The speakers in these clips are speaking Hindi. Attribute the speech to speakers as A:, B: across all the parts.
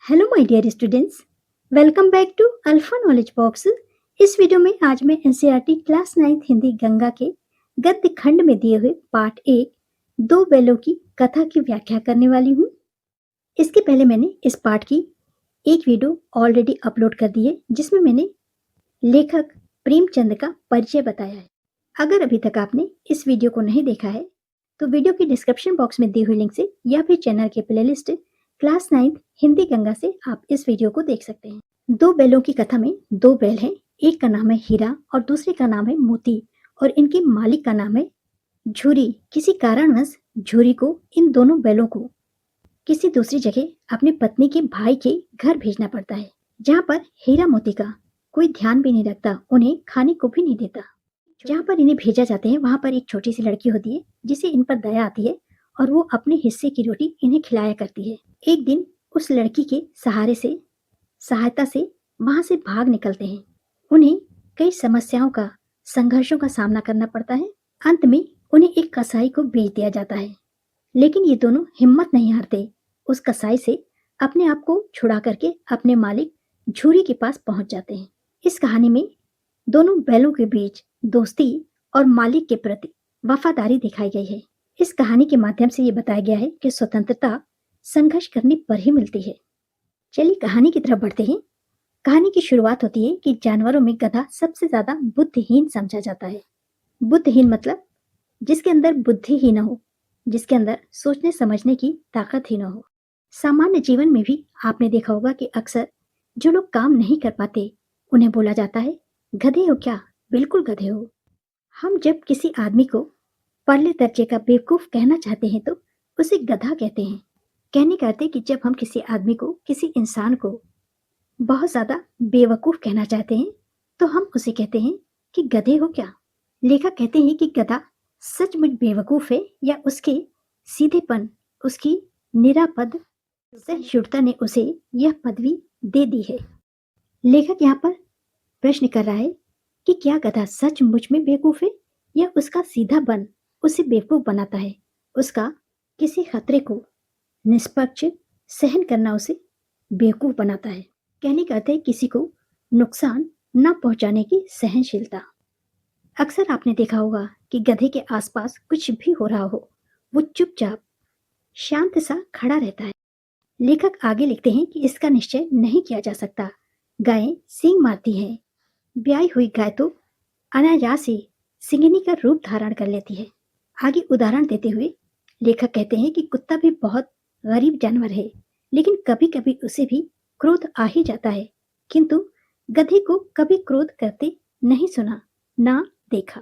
A: Hello my dear students, welcome back to Alpha Knowledge Box. इस वीडियो में आज मैं एनसीईआरटी क्लास 9 हिंदी गंगा के गद्य खंड में दिए हुए पार्ट 1 दो बैलों की कथा की व्याख्या करने वाली हूँ। इसके पहले मैंने इस पार्ट की एक वीडियो ऑलरेडी अपलोड कर दी है जिसमें मैंने लेखक प्रेमचंद का परिचय बताया है। अगर अभी तक आपने इस वीडियो को नहीं देखा है तो वीडियो की डिस्क्रिप्शन बॉक्स में दी हुई लिंक से या फिर चैनल के प्लेलिस्ट क्लास 9 हिंदी गंगा से आप इस वीडियो को देख सकते हैं। दो बैलों की कथा में दो बैल हैं, एक का नाम है हीरा और दूसरे का नाम है मोती और इनके मालिक का नाम है झूरी। किसी कारणवश झूरी को इन दोनों बैलों को किसी दूसरी जगह अपनी पत्नी के भाई के घर भेजना पड़ता है, जहाँ पर हीरा मोती का कोई ध्यान भी नहीं रखता, उन्हें खाने को भी नहीं देता। जहाँ पर इन्हें भेजा जाते हैं वहाँ पर एक छोटी सी लड़की होती है जिसे इन पर दया आती है और वो अपने हिस्से की रोटी इन्हें खिलाया करती है। एक दिन उस लड़की के सहायता से वहाँ से भाग निकलते हैं। उन्हें कई समस्याओं का संघर्षों का सामना करना पड़ता है। अंत में उन्हें एक कसाई को बेच दिया जाता है, लेकिन ये दोनों हिम्मत नहीं हारते उस कसाई से अपने आप को छुड़ा करके अपने मालिक झूरी के पास पहुंच जाते हैं। इस कहानी में दोनों बैलों के बीच दोस्ती और मालिक के प्रति वफादारी दिखाई गई है। इस कहानी के माध्यम से ये बताया गया है कि स्वतंत्रता संघर्ष करने पर ही मिलती है। चलिए कहानी की तरफ बढ़ते हैं। कहानी की शुरुआत होती है कि जानवरों में गधा सबसे ज्यादा बुद्धिहीन समझा जाता है। बुद्धिहीन मतलब जिसके अंदर बुद्धि ही न हो, जिसके अंदर सोचने समझने की ताकत ही न हो। सामान्य जीवन में भी आपने देखा होगा कि अक्सर जो लोग काम नहीं कर पाते उन्हें बोला जाता है, गधे हो क्या? बिल्कुल गधे हो। हम जब किसी आदमी को परले दर्जे का बेवकूफ कहना चाहते हैं तो उसे गधा कहते हैं। कहने का अर्थ है कि जब हम किसी आदमी को, किसी इंसान को बहुत ज्यादा बेवकूफ कहना चाहते हैं तो हम उसे कहते हैं कि गधे हो क्या। लेखक कहते हैं कि गधा सचमुच बेवकूफ है या उसके सीधेपन, उसकी निरापद सहिष्णुता ने उसे यह पदवी दे दी है। लेखक यहाँ पर प्रश्न कर रहा है कि क्या गधा सचमुच में बेवकूफ है या उसका सीधापन उसे बेवकूफ बनाता है, उसका किसी खतरे को निष्पक्ष सहन करना उसे बेवकूफ बनाता है। कहने का अर्थ है किसी को नुकसान न पहुंचाने की सहनशीलता। अक्सर आपने देखा होगा कि गधे के आसपास कुछ भी हो रहा हो, वो चुपचाप शांत सा खड़ा रहता है। लेखक आगे लिखते हैं कि इसका निश्चय नहीं किया जा सकता। गायें सींग मारती हैं, ब्याई हुई गाय तो अनायास ही सिंगनी का रूप धारण कर लेती है। आगे उदाहरण देते हुए लेखक कहते हैं कि कुत्ता भी बहुत गरीब जानवर है, लेकिन कभी कभी उसे भी क्रोध आ ही जाता है, किंतु गधे को कभी क्रोध करते नहीं सुना, ना देखा।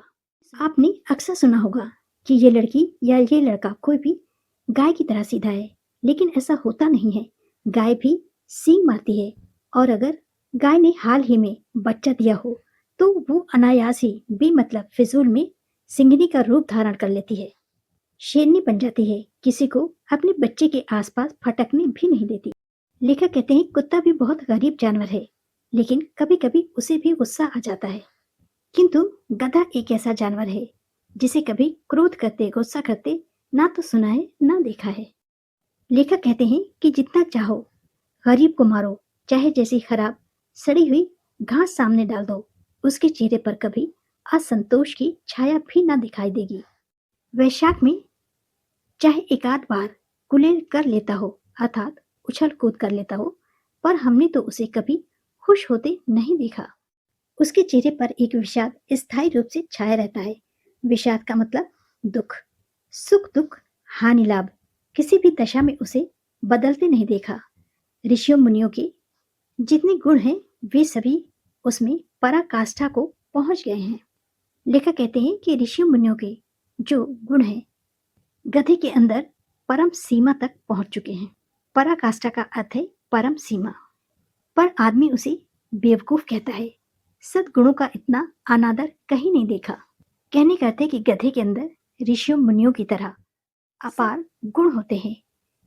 A: आपने अक्सर सुना होगा कि ये लड़की या ये लड़का कोई भी गाय की तरह सीधा है, लेकिन ऐसा होता नहीं है। गाय भी सींग मारती है और अगर गाय ने हाल ही में बच्चा दिया हो तो वो अनायास ही बेमतलब फिजूल में सिंगनी का रूप धारण कर लेती है, शेरनी बन जाती है, किसी को अपने बच्चे के आसपास फटकने भी नहीं देती। लेखक कहते हैं कुत्ता भी बहुत गरीब जानवर है, लेकिन कभी कभी उसे भी गुस्सा आ जाता है, किंतु गधा एक ऐसा जानवर है जिसे कभी क्रोध करते, गुस्सा करते ना तो सुना है ना देखा है। लेखक कहते हैं कि जितना चाहो गरीब को मारो, चाहे जैसी खराब सड़ी हुई घास सामने डाल दो, उसके चेहरे पर कभी असंतोष की छाया भी ना दिखाई देगी। वैशाख में चाहे एक आध बार कुलेल कर लेता हो, अर्थात उछल कूद कर लेता हो, पर हमने तो उसे कभी खुश होते नहीं देखा। उसके चेहरे पर एक विषाद स्थायी रूप से छाया रहता है। विषाद का मतलब दुख, सुख दुख हानि लाभ, किसी भी दशा में उसे बदलते नहीं देखा। ऋषियों मुनियों के जितने गुण हैं वे सभी उसमें पराकाष्ठा को पहुंच गए हैं। लेखक कहते हैं कि ऋषियों मुनियों के जो गुण हैं गधे के अंदर परम सीमा तक पहुंच चुके हैं। पराकाष्ठा का अर्थ है परम सीमा, पर आदमी उसे बेवकूफ कहता है। सद्गुणों का इतना अनादर कहीं नहीं देखा। कहने का अर्थ है कि गधे के अंदर ऋषियों मुनियों की तरह अपार गुण होते हैं।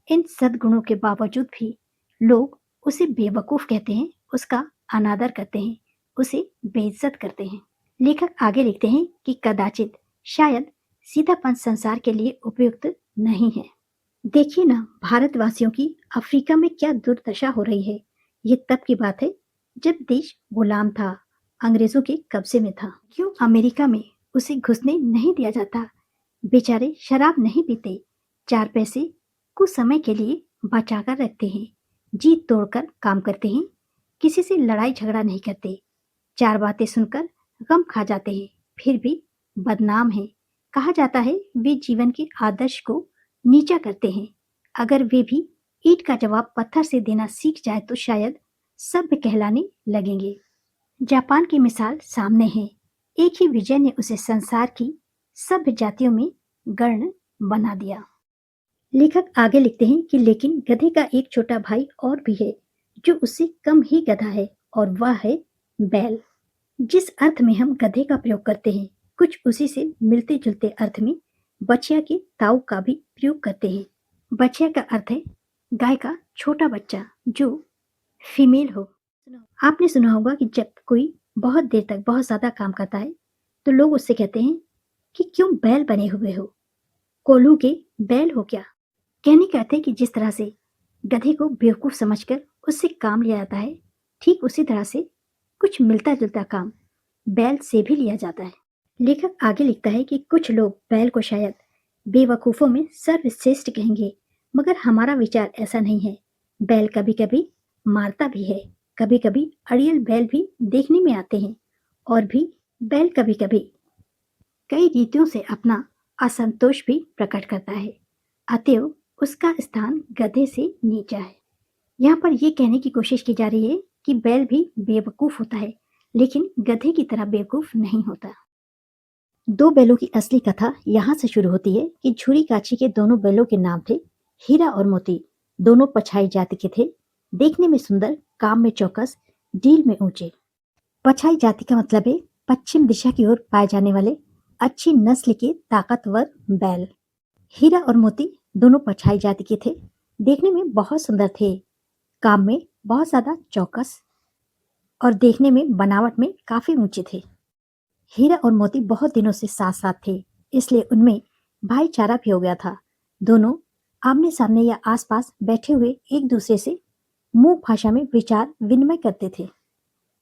A: इन सद्गुणों के बावजूद भी लोग उसे बेवकूफ कहते हैं, उसका अनादर करते हैं, उसे बेइज्जत करते हैं। लेखक आगे लिखते हैं कि कदाचित शायद सीधापन संसार के लिए उपयुक्त नहीं है। देखिए ना, भारतवासियों की अफ्रीका में क्या दुर्दशा हो रही है। ये तब की बात है जब देश गुलाम था, अंग्रेजों के कब्जे में था। क्यों अमेरिका में उसे घुसने नहीं दिया जाता? बेचारे शराब नहीं पीते, चार पैसे कुछ समय के लिए बचा कर रखते हैं, जी तोड़कर काम करते हैं, किसी से लड़ाई झगड़ा नहीं करते, चार बातें सुनकर गम खा जाते हैं, फिर भी बदनाम है। कहा जाता है वे जीवन के आदर्श को नीचा करते हैं। अगर वे भी ईंट का जवाब पत्थर से देना सीख जाए तो शायद सभ्य कहलाने लगेंगे। जापान की मिसाल सामने है। एक ही विजय ने उसे संसार की सभ्य जातियों में गण बना दिया। लेखक आगे लिखते हैं कि लेकिन गधे का एक छोटा भाई और भी है जो उससे कम ही गधा है, और वह है बैल। जिस अर्थ में हम गधे का प्रयोग करते हैं, कुछ उसी से मिलते जुलते अर्थ में बछिया के ताऊ का भी प्रयोग करते हैं। बछिया का अर्थ है गाय का छोटा बच्चा जो फीमेल हो। आपने सुना होगा कि जब कोई बहुत देर तक बहुत ज्यादा काम करता है तो लोग उससे कहते हैं कि क्यों बैल बने हुए हो, कोल्हू के बैल हो क्या। कहने का अर्थ है कि जिस तरह से गधे को बेवकूफ समझकर उससे काम लिया जाता है, ठीक उसी तरह से कुछ मिलता जुलता काम बैल से भी लिया जाता है। लेखक आगे लिखता है कि कुछ लोग बैल को शायद बेवकूफों में सर्वश्रेष्ठ कहेंगे, मगर हमारा विचार ऐसा नहीं है। बैल कभी कभी मारता भी है, कभी कभी अड़ियल बैल भी देखने में आते हैं, और भी बैल कभी कभी कई रीतियों से अपना असंतोष भी प्रकट करता है। अतएव उसका स्थान गधे से नीचा है। यहाँ पर यह कहने की कोशिश की जा रही है कि बैल भी बेवकूफ होता है, लेकिन गधे की तरह बेवकूफ नहीं होता। दो बैलों की असली कथा यहाँ से शुरू होती है कि झूरी काची के दोनों बैलों के नाम थे हीरा और मोती। दोनों पछाई जाति के थे, देखने में सुंदर, काम में चौकस, डील में ऊंचे। पछाई जाति का मतलब है पश्चिम दिशा की ओर पाए जाने वाले अच्छी नस्ल के ताकतवर बैल। हीरा और मोती दोनों पछाई जाति के थे, देखने में बहुत सुंदर थे, काम में बहुत ज्यादा चौकस और देखने में बनावट में काफी ऊंचे थे। हीरा और मोती बहुत दिनों से साथ साथ थे, इसलिए उनमें भाईचारा भी हो गया था। दोनों आमने सामने या आसपास बैठे हुए एक दूसरे से मूक भाषा में विचार विनिमय करते थे,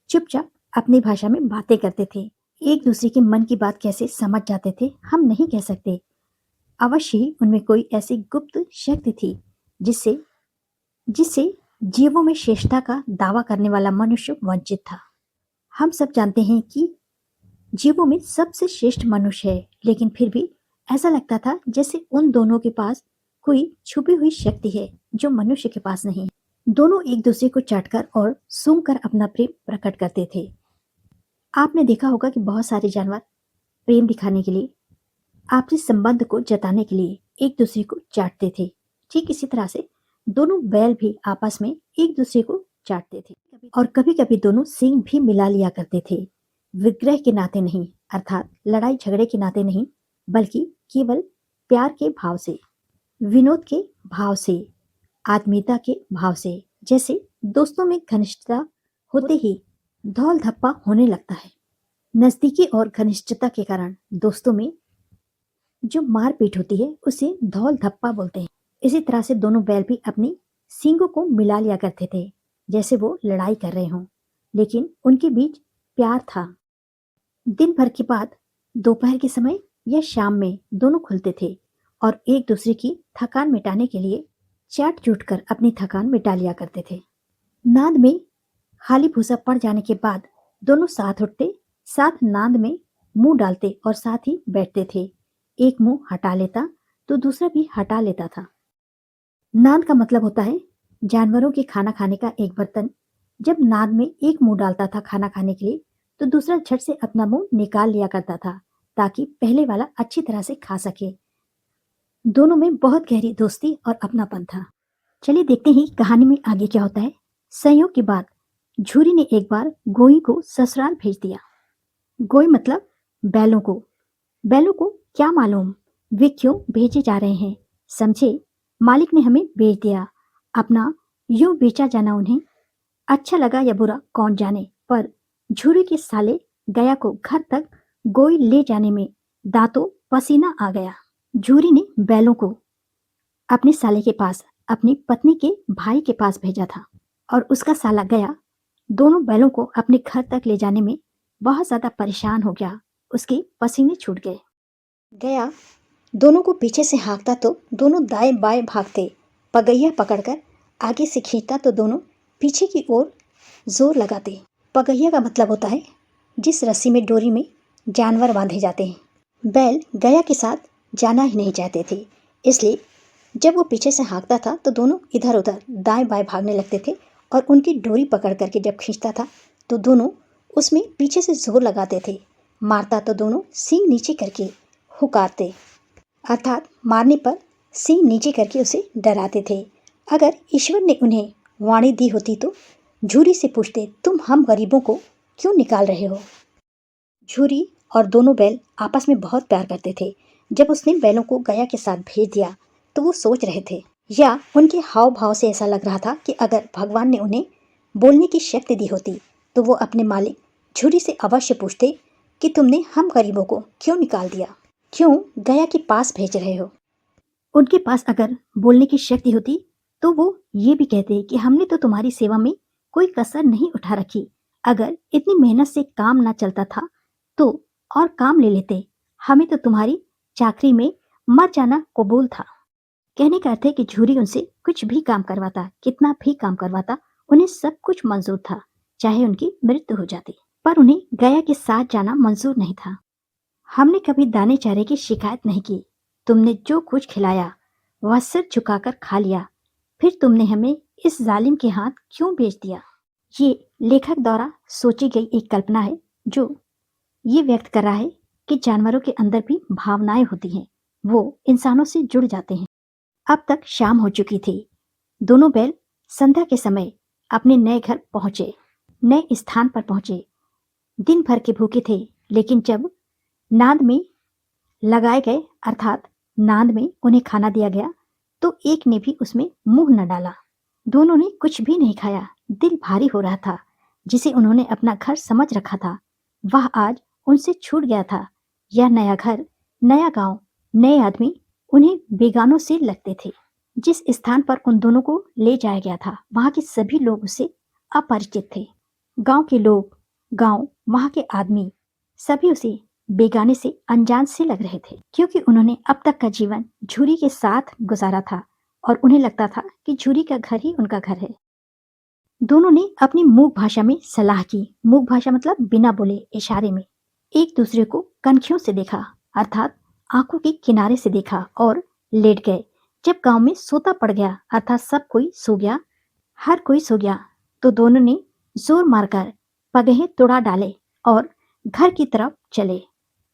A: चुपचाप अपनी भाषा में बातें करते थे। एक दूसरे के मन की बात कैसे समझ जाते थे हम नहीं कह सकते। अवश्य ही उनमें कोई ऐसी गुप्त शक्ति थी जिससे जिससे जीवों में श्रेष्ठता का दावा करने वाला मनुष्य वंचित था। हम सब जानते हैं कि जीवों में सबसे श्रेष्ठ मनुष्य है, लेकिन फिर भी ऐसा लगता था जैसे उन दोनों के पास कोई छुपी हुई शक्ति है जो मनुष्य के पास नहीं है। दोनों एक दूसरे को चाटकर और सूंघकर अपना प्रेम प्रकट करते थे। आपने देखा होगा कि बहुत सारे जानवर प्रेम दिखाने के लिए, आपसी संबंध को जताने के लिए एक दूसरे को चाटते थे। ठीक इसी तरह से दोनों बैल भी आपस में एक दूसरे को चाटते थे, और कभी कभी दोनों सींग भी मिला लिया करते थे। विग्रह के नाते नहीं, अर्थात लड़ाई झगड़े के नाते नहीं, बल्कि केवल प्यार के भाव से, विनोद के भाव से, आत्मीयता के भाव से। जैसे दोस्तों में घनिष्ठता होते ही धौल धप्पा होने लगता है। नजदीकी और घनिष्ठता के कारण दोस्तों में जो मारपीट होती है उसे धौल धप्पा बोलते हैं। इसी तरह से दोनों बैल भी अपनी सींगों को मिला लिया करते थे, जैसे वो लड़ाई कर रहे हों, लेकिन उनके बीच प्यार था। दिन भर के बाद दोपहर के समय या शाम में दोनों खुलते थे और एक दूसरे की थकान मिटाने के लिए चाट चूट कर अपनी थकान मिटा लिया करते थे। नाद में खाली भूसा पड़ जाने के बाद दोनों साथ उठते, साथ नाद में मुंह डालते और साथ ही बैठते थे। एक मुंह हटा लेता तो दूसरा भी हटा लेता था। नाद का मतलब होता है जानवरों के खाना खाने का एक बर्तन। जब नाद में एक मुंह डालता था खाना खाने के लिए तो दूसरा झट से अपना मुंह निकाल लिया करता था ताकि पहले वाला अच्छी तरह से खा सके। दोनों में बहुत गहरी दोस्ती और अपनापन था। चलिए देखते हैं कहानी में आगे क्या होता है। संयोग की बात, झूरी ने एक बार गोई को ससुराल भेज दिया। गोई मतलब बैलों को। बैलों को क्या मालूम वे क्यों भेजे जा रहे हैं, समझे। मालिक ने हमें भेज दिया, अपना यूं बेचा जाना उन्हें अच्छा लगा या बुरा कौन जाने, पर झूरी के साले गया को घर तक गोई ले जाने में दांतों पसीना आ गया। झूरी ने बैलों को अपने साले के पास अपनी पत्नी के भाई के पास भेजा था और उसका साला गया दोनों बैलों को अपने घर तक ले जाने में बहुत ज्यादा परेशान हो गया। उसके पसीने छूट गए। गया दोनों को पीछे से हाँकता तो दोनों दाएं बाएं भागते, पगैया पकड़कर आगे से खींचता तो दोनों पीछे की ओर जोर लगाते। पगैया का मतलब होता है जिस रस्सी में डोरी में जानवर बांधे जाते हैं। बैल गया के साथ जाना ही नहीं चाहते थे, इसलिए जब वो पीछे से हाँकता था तो दोनों इधर उधर दाएं बाएं भागने लगते थे और उनकी डोरी पकड़ करके जब खींचता था तो दोनों उसमें पीछे से जोर लगाते थे। मारता तो दोनों सींग नीचे करके हुकारते, अर्थात मारने पर सींग नीचे करके उसे डराते थे। अगर ईश्वर ने उन्हें वाणी दी होती तो झूरी से पूछते, तुम हम गरीबों को क्यों निकाल रहे हो। झूरी और दोनों बैल आपस में बहुत प्यार करते थे। जब उसने बैलों को गया के साथ भेज दिया तो वो सोच रहे थे, या उनके हाव भाव से ऐसा लग रहा था कि अगर भगवान ने उन्हें बोलने की शक्ति दी होती तो वो अपने मालिक झूरी से अवश्य पूछते कि तुमने हम गरीबों को क्यों निकाल दिया, क्यों गया के पास भेज रहे हो। उनके पास अगर बोलने की शक्ति होती तो वो ये भी कहते कि हमने तो तुम्हारी सेवा में कोई कसर नहीं उठा रखी। अगर इतनी मेहनत से काम ना चलता था तो और काम ले लेते, हमें तो तुम्हारी चाकरी में मर जाना कबूल था। कहने का अर्थ है कि झूरी उनसे कुछ भी काम करवाता, कितना भी काम करवाता, उन्हें सब कुछ मंजूर था, चाहे उनकी मृत्यु हो जाती। पर उन्हें गया के साथ जाना मंजूर नहीं था। हमने कभी दाने चारे की शिकायत नहीं की। तुमने जो कुछ खिलाया वह सिर झुकाकर खा लिया, फिर तुमने हमें इस जालिम के हाथ क्यों बेच दिया। ये लेखक द्वारा सोची गई एक कल्पना है जो ये व्यक्त कर रहा है कि जानवरों के अंदर भी भावनाएं होती हैं, वो इंसानों से जुड़ जाते हैं। अब तक शाम हो चुकी थी। दोनों बैल संध्या के समय अपने नए घर पहुंचे, नए स्थान पर पहुंचे। दिन भर के भूखे थे, लेकिन जब नाद में लगाए गए, अर्थात नाद में उन्हें खाना दिया गया तो एक ने भी उसमें मुंह न डाला। दोनों ने कुछ भी नहीं खाया। दिल भारी हो रहा था। जिसे उन्होंने अपना घर समझ रखा था वह आज उनसे छूट गया था। यह नया घर, नया गांव, नए आदमी उन्हें बेगानों से लगते थे। जिस स्थान पर उन दोनों को ले जाया गया था वहां के सभी लोग उससे अपरिचित थे। गांव के लोग, गांव, वहां के आदमी सभी उसे बेगाने से, अनजान से लग रहे थे, क्योंकि उन्होंने अब तक का जीवन झूरी के साथ गुजारा था और उन्हें लगता था कि झूरी का घर ही उनका घर है। दोनों ने अपनी मूक भाषा में सलाह की। मूक भाषा मतलब बिना बोले, इशारे में। एक दूसरे को कनखियों से देखा, अर्थात आंखों के किनारे से देखा और लेट गए। जब गांव में सोता पड़ गया, अर्थात सब कोई सो गया, हर कोई सो गया, तो दोनों ने जोर मारकर पगहे तुड़ा डाले और घर की तरफ चले।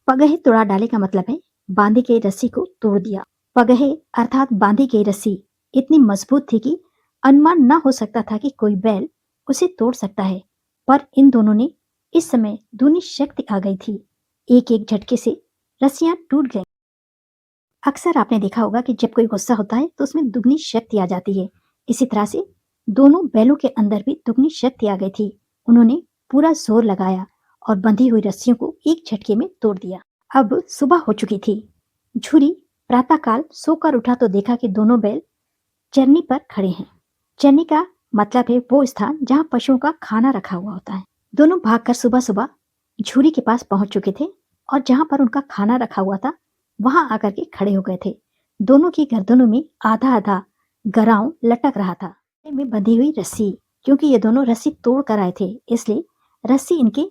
A: पगहे तुड़ा डाले का मतलब है बांधी गई रस्सी को तोड़ दिया। पगहे अर्थात बांधी गई रस्सी इतनी मजबूत थी कि अनुमान न हो सकता था कि कोई बैल उसे तोड़ सकता है, पर इन दोनों ने इस समय दूनी शक्ति आ गई थी। एक एक झटके से रस्सियां टूट गईं। अक्सर आपने देखा होगा कि जब कोई गुस्सा होता है तो उसमें दुगनी शक्ति आ जाती है। इसी तरह से दोनों बैलों के अंदर भी दुगनी शक्ति आ गई थी। उन्होंने पूरा जोर लगाया और बंधी हुई रस्सियों को एक झटके में तोड़ दिया। अब सुबह हो चुकी थी। झूरी प्रातःकाल सोकर उठा तो देखा कि दोनों बैल चरनी पर खड़े हैं। चरनी का मतलब है वो स्थान जहाँ पशुओं का खाना रखा हुआ होता है। दोनों भागकर सुबह सुबह झूरी के पास पहुंच चुके थे और जहाँ पर उनका खाना रखा हुआ था वहां आकर के खड़े हो गए थे। दोनों की गर्दनों में आधा आधा गराव लटक रहा था। गले में बंधी हुई रस्सी, क्योंकि ये दोनों रस्सी तोड़ कर आए थे इसलिए रस्सी इनके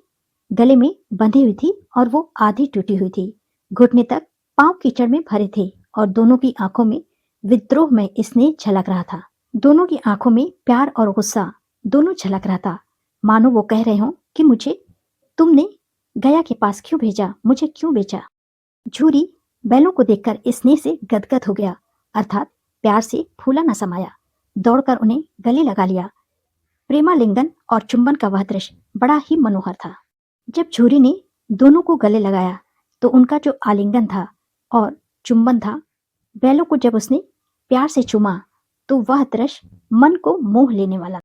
A: गले में बंधी हुई थी और वो आधी टूटी हुई थी। घुटने तक पांव कीचड़ में भरे थे और दोनों की आंखों में विद्रोह में स्नेह झलक रहा था। दोनों की आंखों में प्यार और गुस्सा दोनों झलक रहा था, मानो वो कह रहे हो कि मुझे तुमने गया के पास क्यों भेजा, मुझे क्यों बेचा। झूरी बैलों को देखकर स्नेह से गदगद हो गया, अर्थात प्यार से फूला न समाया। दौड़कर उन्हें गले लगा लिया। प्रेमालिंगन और चुंबन का वह दृश्य बड़ा ही मनोहर था। जब झूरी ने दोनों को गले लगाया तो उनका जो आलिंगन था और चुंबन था, बैलों को जब उसने प्यार से चूमा तो वह दृश्य मन को मोह लेने वाला।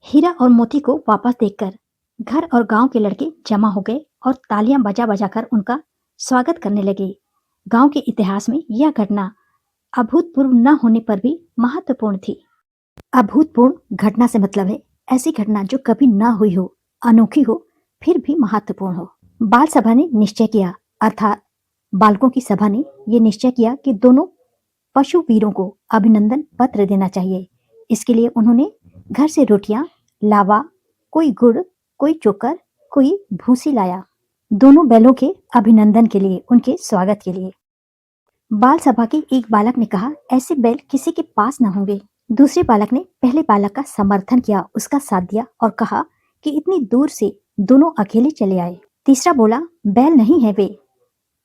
A: हीरा और मोती को वापस देखकर घर और गांव के लड़के जमा हो गए और तालियां बजा बजाकर उनका स्वागत करने लगे। गांव के इतिहास में यह घटना अभूतपूर्व न होने पर भी महत्वपूर्ण थी। अभूतपूर्व घटना से मतलब है ऐसी घटना जो कभी न हुई हो, अनोखी हो, फिर भी महत्वपूर्ण हो। बाल सभा ने निश्चय किया, अर्थात बालकों की सभा ने ये निश्चय किया कि दोनों पशु वीरों को अभिनंदन पत्र देना चाहिए। इसके लिए उन्होंने घर से रोटियां, लावा, कोई गुड़, कोई चोकर, कोई भूसी लाया, दोनों बैलों के अभिनंदन के लिए, उनके स्वागत के लिए। बाल सभा के एक बालक ने कहा, ऐसे बैल किसी के पास न होंगे। दूसरे बालक ने पहले बालक का समर्थन किया, उसका साथ दिया और कहा कि इतनी दूर से दोनों अकेले चले आए। तीसरा बोला, बैल नहीं है वे,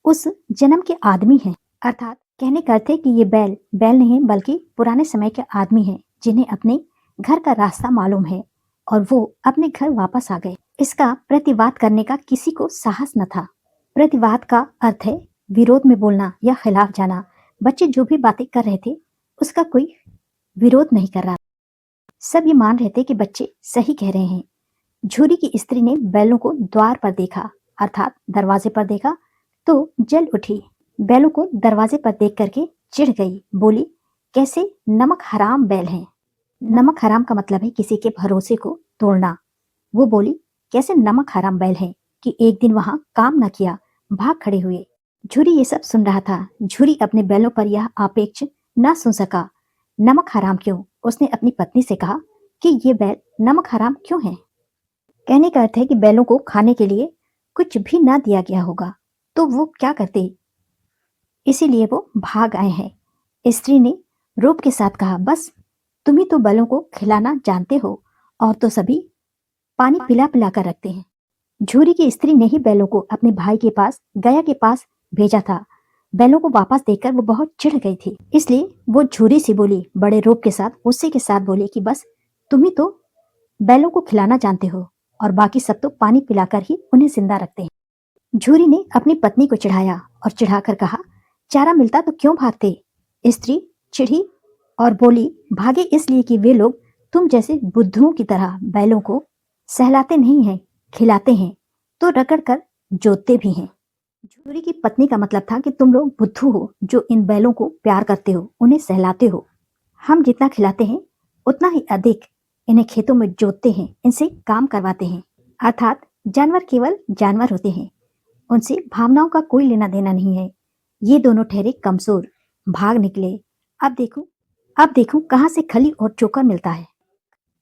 A: उस जन्म के आदमी हैं। अर्थात कहने का अर्थ है कि ये बैल बैल नहीं है, बल्कि पुराने समय के आदमी हैं जिन्हें अपने घर का रास्ता मालूम है और वो अपने घर वापस आ गए। इसका प्रतिवाद करने का किसी को साहस न था। प्रतिवाद का अर्थ है विरोध में बोलना या खिलाफ जाना। बच्चे जो भी बातें कर रहे थे उसका कोई विरोध नहीं कर रहा। सब ये मान रहे थे कि बच्चे सही कह रहे हैं। झूरी की स्त्री ने बैलों को द्वार पर देखा, अर्थात दरवाजे पर देखा, तो जल उठी। बैलों को दरवाजे पर देख करके चिढ़ गई, बोली, कैसे नमक हराम बैल हैं। नमक हराम का मतलब है किसी के भरोसे को तोड़ना। वो बोली, कैसे नमक हराम बैल हैं कि एक दिन वहां काम न किया, भाग खड़े हुए। झूरी ये सब सुन रहा था। झूरी अपने बैलों पर यह आपेक्ष न सुन सका। नमक हराम क्यों? उसने अपनी पत्नी से कहा कि ये बैल नमक हराम क्यों हैं। कहने का अर्थ है कि बैलों को खाने के लिए कुछ भी ना दिया गया होगा तो वो क्या करते, इसीलिए वो भाग आए हैं। स्त्री ने रोब के साथ कहा, बस तुम ही तो बैलों को खिलाना जानते हो, और तो सभी पानी पिला पिला कर रखते हैं। झूरी की स्त्री ने ही बैलों को अपने भाई के पास, गया के पास भेजा था। बैलों को वापस देखकर वो बहुत चिढ़ गई थी, इसलिए वो झूरी से बोली, बड़े रोब के साथ, गुस्से के साथ बोली कि बस तुम ही तो बैलों को खिलाना जानते हो और बाकी सब तो पानी पिलाकर ही उन्हें जिंदा रखते हैं। झूरी ने अपनी पत्नी को चिढ़ाया और चिढ़ाकर कहा, चारा मिलता तो क्यों भागते। स्त्री चिढ़ी और बोली, भागे इसलिए कि वे लोग तुम जैसे बुद्धुओं की तरह बैलों को सहलाते नहीं हैं, खिलाते हैं तो रगड़ कर जोतते भी हैं। झूरी की पत्नी का मतलब था कि तुम लोग बुद्धू हो जो इन बैलों को प्यार करते हो, उन्हें सहलाते हो। हम जितना खिलाते हैं उतना ही अधिक इन्हें खेतों में जोतते हैं, इनसे काम करवाते हैं। अर्थात जानवर केवल जानवर होते हैं, उनसे भावनाओं का कोई लेना देना नहीं है। ये दोनों ठहरे कमजोर, भाग निकले। अब देखूं कहाँ से खली और चोकर मिलता है।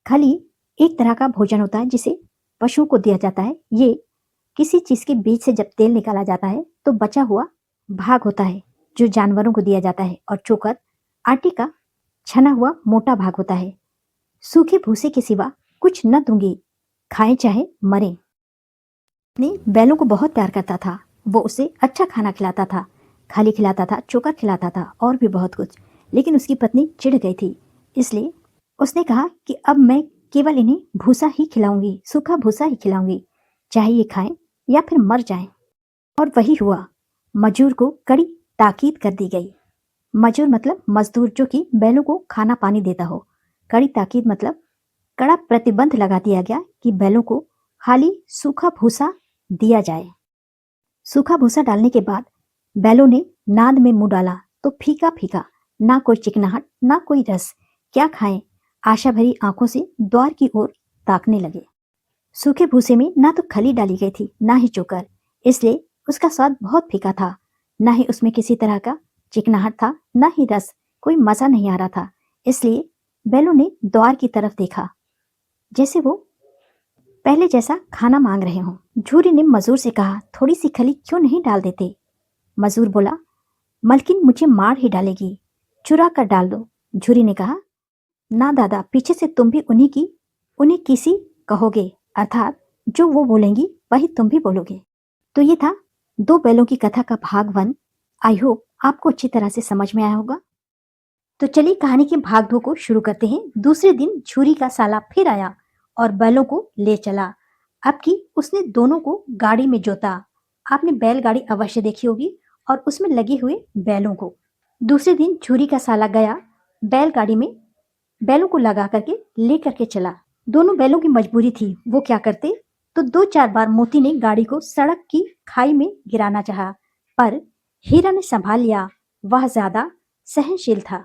A: खली एक तरह का भोजन होता है जिसे पशुओं को दिया जाता है। ये किसी चीज के बीज से जब तेल निकाला जाता है तो बचा हुआ भाग होता है जो जानवरों को दिया जाता है, और चोकर आटे का छना हुआ मोटा भाग होता है। सूखे भूसे के सिवा कुछ न दूंगी, खाएं चाहे मरे। अपने बैलों को बहुत प्यार करता था। वो उसे अच्छा खाना खिलाता था, खाली खिलाता था, चोकर खिलाता था और भी बहुत कुछ। लेकिन उसकी पत्नी चिढ़ गई थी, इसलिए उसने कहा कि अब मैं केवल इन्हें भूसा ही खिलाऊंगी, सूखा भूसा ही खिलाऊंगी, चाहे ये खाएं या फिर मर जाएं। और वही हुआ। मजूर को कड़ी ताकीद कर दी गई। मजूर मतलब मजदूर जो कि बैलों को खाना पानी देता हो। कड़ी ताकीद मतलब कड़ा प्रतिबंध लगा दिया गया कि बैलों को खाली सूखा भूसा दिया जाए। सूखा भूसा डालने के बाद बैलों ने नाद में मुंह डाला तो फीका फीका, ना कोई चिकनाहट ना कोई रस। क्या खाएं, आशा भरी आंखों से द्वार की ओर ताकने लगे। सूखे भूसे में ना तो खली डाली गई थी ना ही चोकर, इसलिए उसका स्वाद बहुत फीका था। ना ही उसमें किसी तरह का चिकनाहट था, ना ही रस, कोई मजा नहीं आ रहा था। इसलिए बैलों ने द्वार की तरफ देखा जैसे वो पहले जैसा खाना मांग रहे हों। झूरी ने मजूर से कहा, थोड़ी सी खली क्यों नहीं डाल देते। मजूर बोला, मलकिन मुझे मार ही डालेगी, चुरा कर डाल दो। झूरी ने कहा, ना दादा, पीछे से तुम भी उन्हें किसी कहोगे, अर्थात जो वो बोलेंगी वही तुम भी बोलोगे। तो ये था दो बैलों की कथा का भाग 1। आई होप आपको अच्छी तरह से समझ में आया होगा। तो चलिए कहानी के भाग 2 को शुरू करते हैं। दूसरे दिन झूरी का साला फिर आया और बैलों को ले चला। अब की उसने दोनों को गाड़ी में जोता। आपने बैलगाड़ी अवश्य देखी होगी और उसमें लगे हुए बैलों को। दूसरे दिन झूरी का साला गया बैलगाड़ी में, बैलों को लगा करके ले करके चला। दोनों बैलों की मजबूरी थी, वो क्या करते, तो 2-4 बार मोती ने गाड़ी को सड़क की खाई में गिराना चाहा, पर हीरा ने संभाल लिया। वह ज्यादा सहनशील था।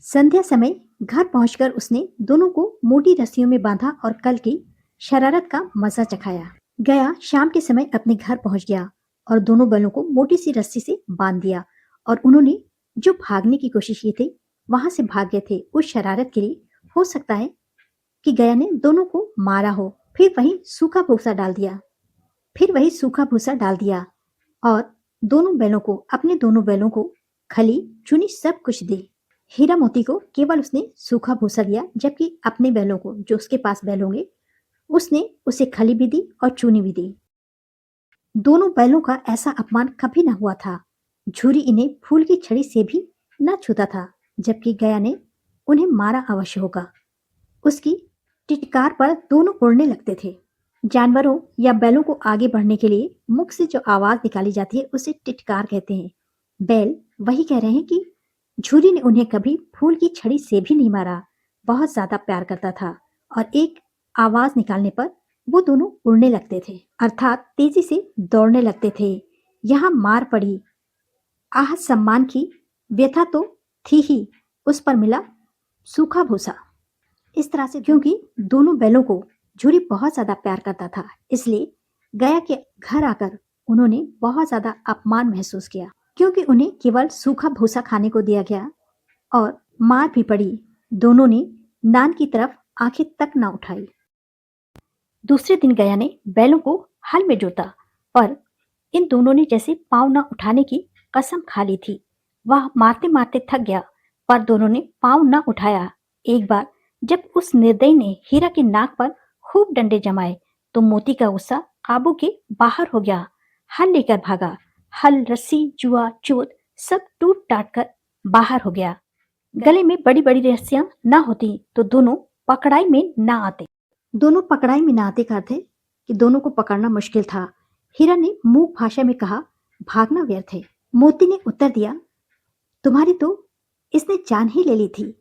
A: संध्या समय घर पहुंचकर उसने दोनों को मोटी रस्सियों में बांधा और कल की शरारत का मजा चखाया। गया शाम के समय अपने घर पहुंच गया और दोनों बैलों को मोटी सी रस्सी से बांध दिया और उन्होंने जो भागने की कोशिश की थी वहां से भाग गए थे उस शरारत के लिए। हो सकता है कि गया ने दोनों को मारा हो, फिर वही सूखा भूसा डाल दिया, और दोनों बैलों को खली चुनी सब कुछ दी। हीरा मोती को केवल उसने सूखा भूसा दिया, जबकि अपने बैलों को, जो उसके पास बैल होंगे, उसने उसे खली भी दी और चूनी भी दी। दोनों बैलों का ऐसा अपमान कभी न हुआ था। झूरी इन्हें फूल की छड़ी से भी न छूता था, जबकि गया ने उन्हें मारा अवश्य होगा। उसकी टिटकार पर दोनों उड़ने लगते थे। जानवरों या बैलों को आगे बढ़ने के लिए मुख से जो आवाज निकाली जाती है उसे टिटकार कहते हैं। बैल वही कह रहे हैं कि झूरी ने उन्हें कभी फूल की छड़ी से भी नहीं मारा, बहुत ज्यादा प्यार करता था, और एक आवाज निकालने पर वो दोनों उड़ने लगते थे, अर्थात तेजी से दौड़ने लगते थे। यहाँ मार पड़ी, आह सम्मान की व्यथा तो थी ही, उस पर मिला सूखा भूसा। इस तरह से क्योंकि दोनों बैलों को झूरी बहुत ज्यादा प्यार करता था, इसलिए गया के घर आकर उन्होंने बहुत ज्यादा अपमान महसूस किया, क्योंकि उन्हें केवल सूखा भूसा खाने को दिया गया और मार भी पड़ी। दोनों ने नान की तरफ आंखें तक न उठाई। दूसरे दिन गया ने बैलों को हल में जोता, पर इन दोनों ने जैसे पांव न उठाने की कसम खा ली थी। वह मारते मारते थक गया, पर दोनों ने पांव न उठाया। एक बार जब उस निर्दयी ने हीरा की नाक पर खूब डंडे जमाए तो मोती का गुस्सा काबू के बाहर हो गया। हल लेकर भागा। हल, रस्सी, जुआ, चोट सब टूट टाट कर बाहर हो गया। गले में बड़ी बड़ी रस्सियां ना होती तो दोनों पकड़ाई में ना आते। दोनों पकड़ाई में ना आते का अर्थ है कि दोनों को पकड़ना मुश्किल था। हीरा ने मूक भाषा में कहा, भागना व्यर्थ है। मोती ने उत्तर दिया, तुम्हारी तो इसने जान ही ले ली थी।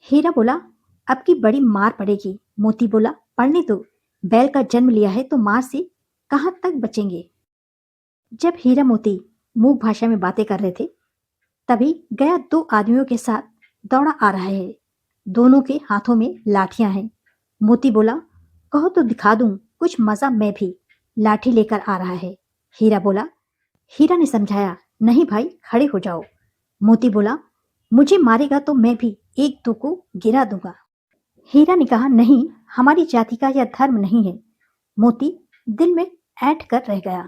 A: हीरा बोला, अब की बड़ी मार पड़ेगी। मोती बोला, पढ़ने दो, बैल का जन्म लिया है तो मार से कहां तक बचेंगे। जब हीरा मोती मूक भाषा में बातें कर रहे थे तभी गया दो आदमियों के साथ दौड़ा आ रहा है। दोनों के हाथों में लाठियां हैं। मोती बोला, कहो तो दिखा दूं कुछ मजा, मैं भी लाठी लेकर आ रहा है। हीरा बोला। हीरा ने समझाया, नहीं भाई, खड़े हो जाओ। मोती बोला, मुझे मारेगा तो मैं भी एक दो को गिरा दूंगा। हीरा ने कहा, नहीं, हमारी जाति का यह धर्म नहीं है। मोती दिल में ऐंठ कर रह गया।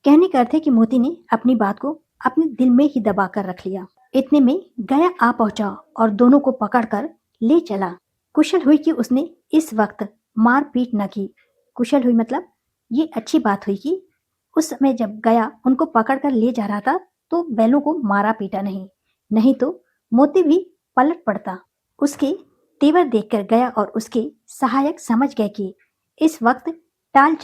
A: कहने का अर्थ है कि मोती ने अपनी बात को अपने दिल में ही दबा कर रख लिया। इतने में गया आ पहुंचा और दोनों को पकड़कर ले चला। कुशल हुई कि उसने इस वक्त मार पीट न की। कुशल हुई मतलब ये अच्छी बात हुई कि उस समय जब गया उनको पकड़कर ले जा रहा था तो बैलों को मारा पीटा नहीं, नहीं तो मोती भी पलट पड़ता। उसके तेवर देखकर गया और उसके सहायक समझ गए कि इस वक्त टाल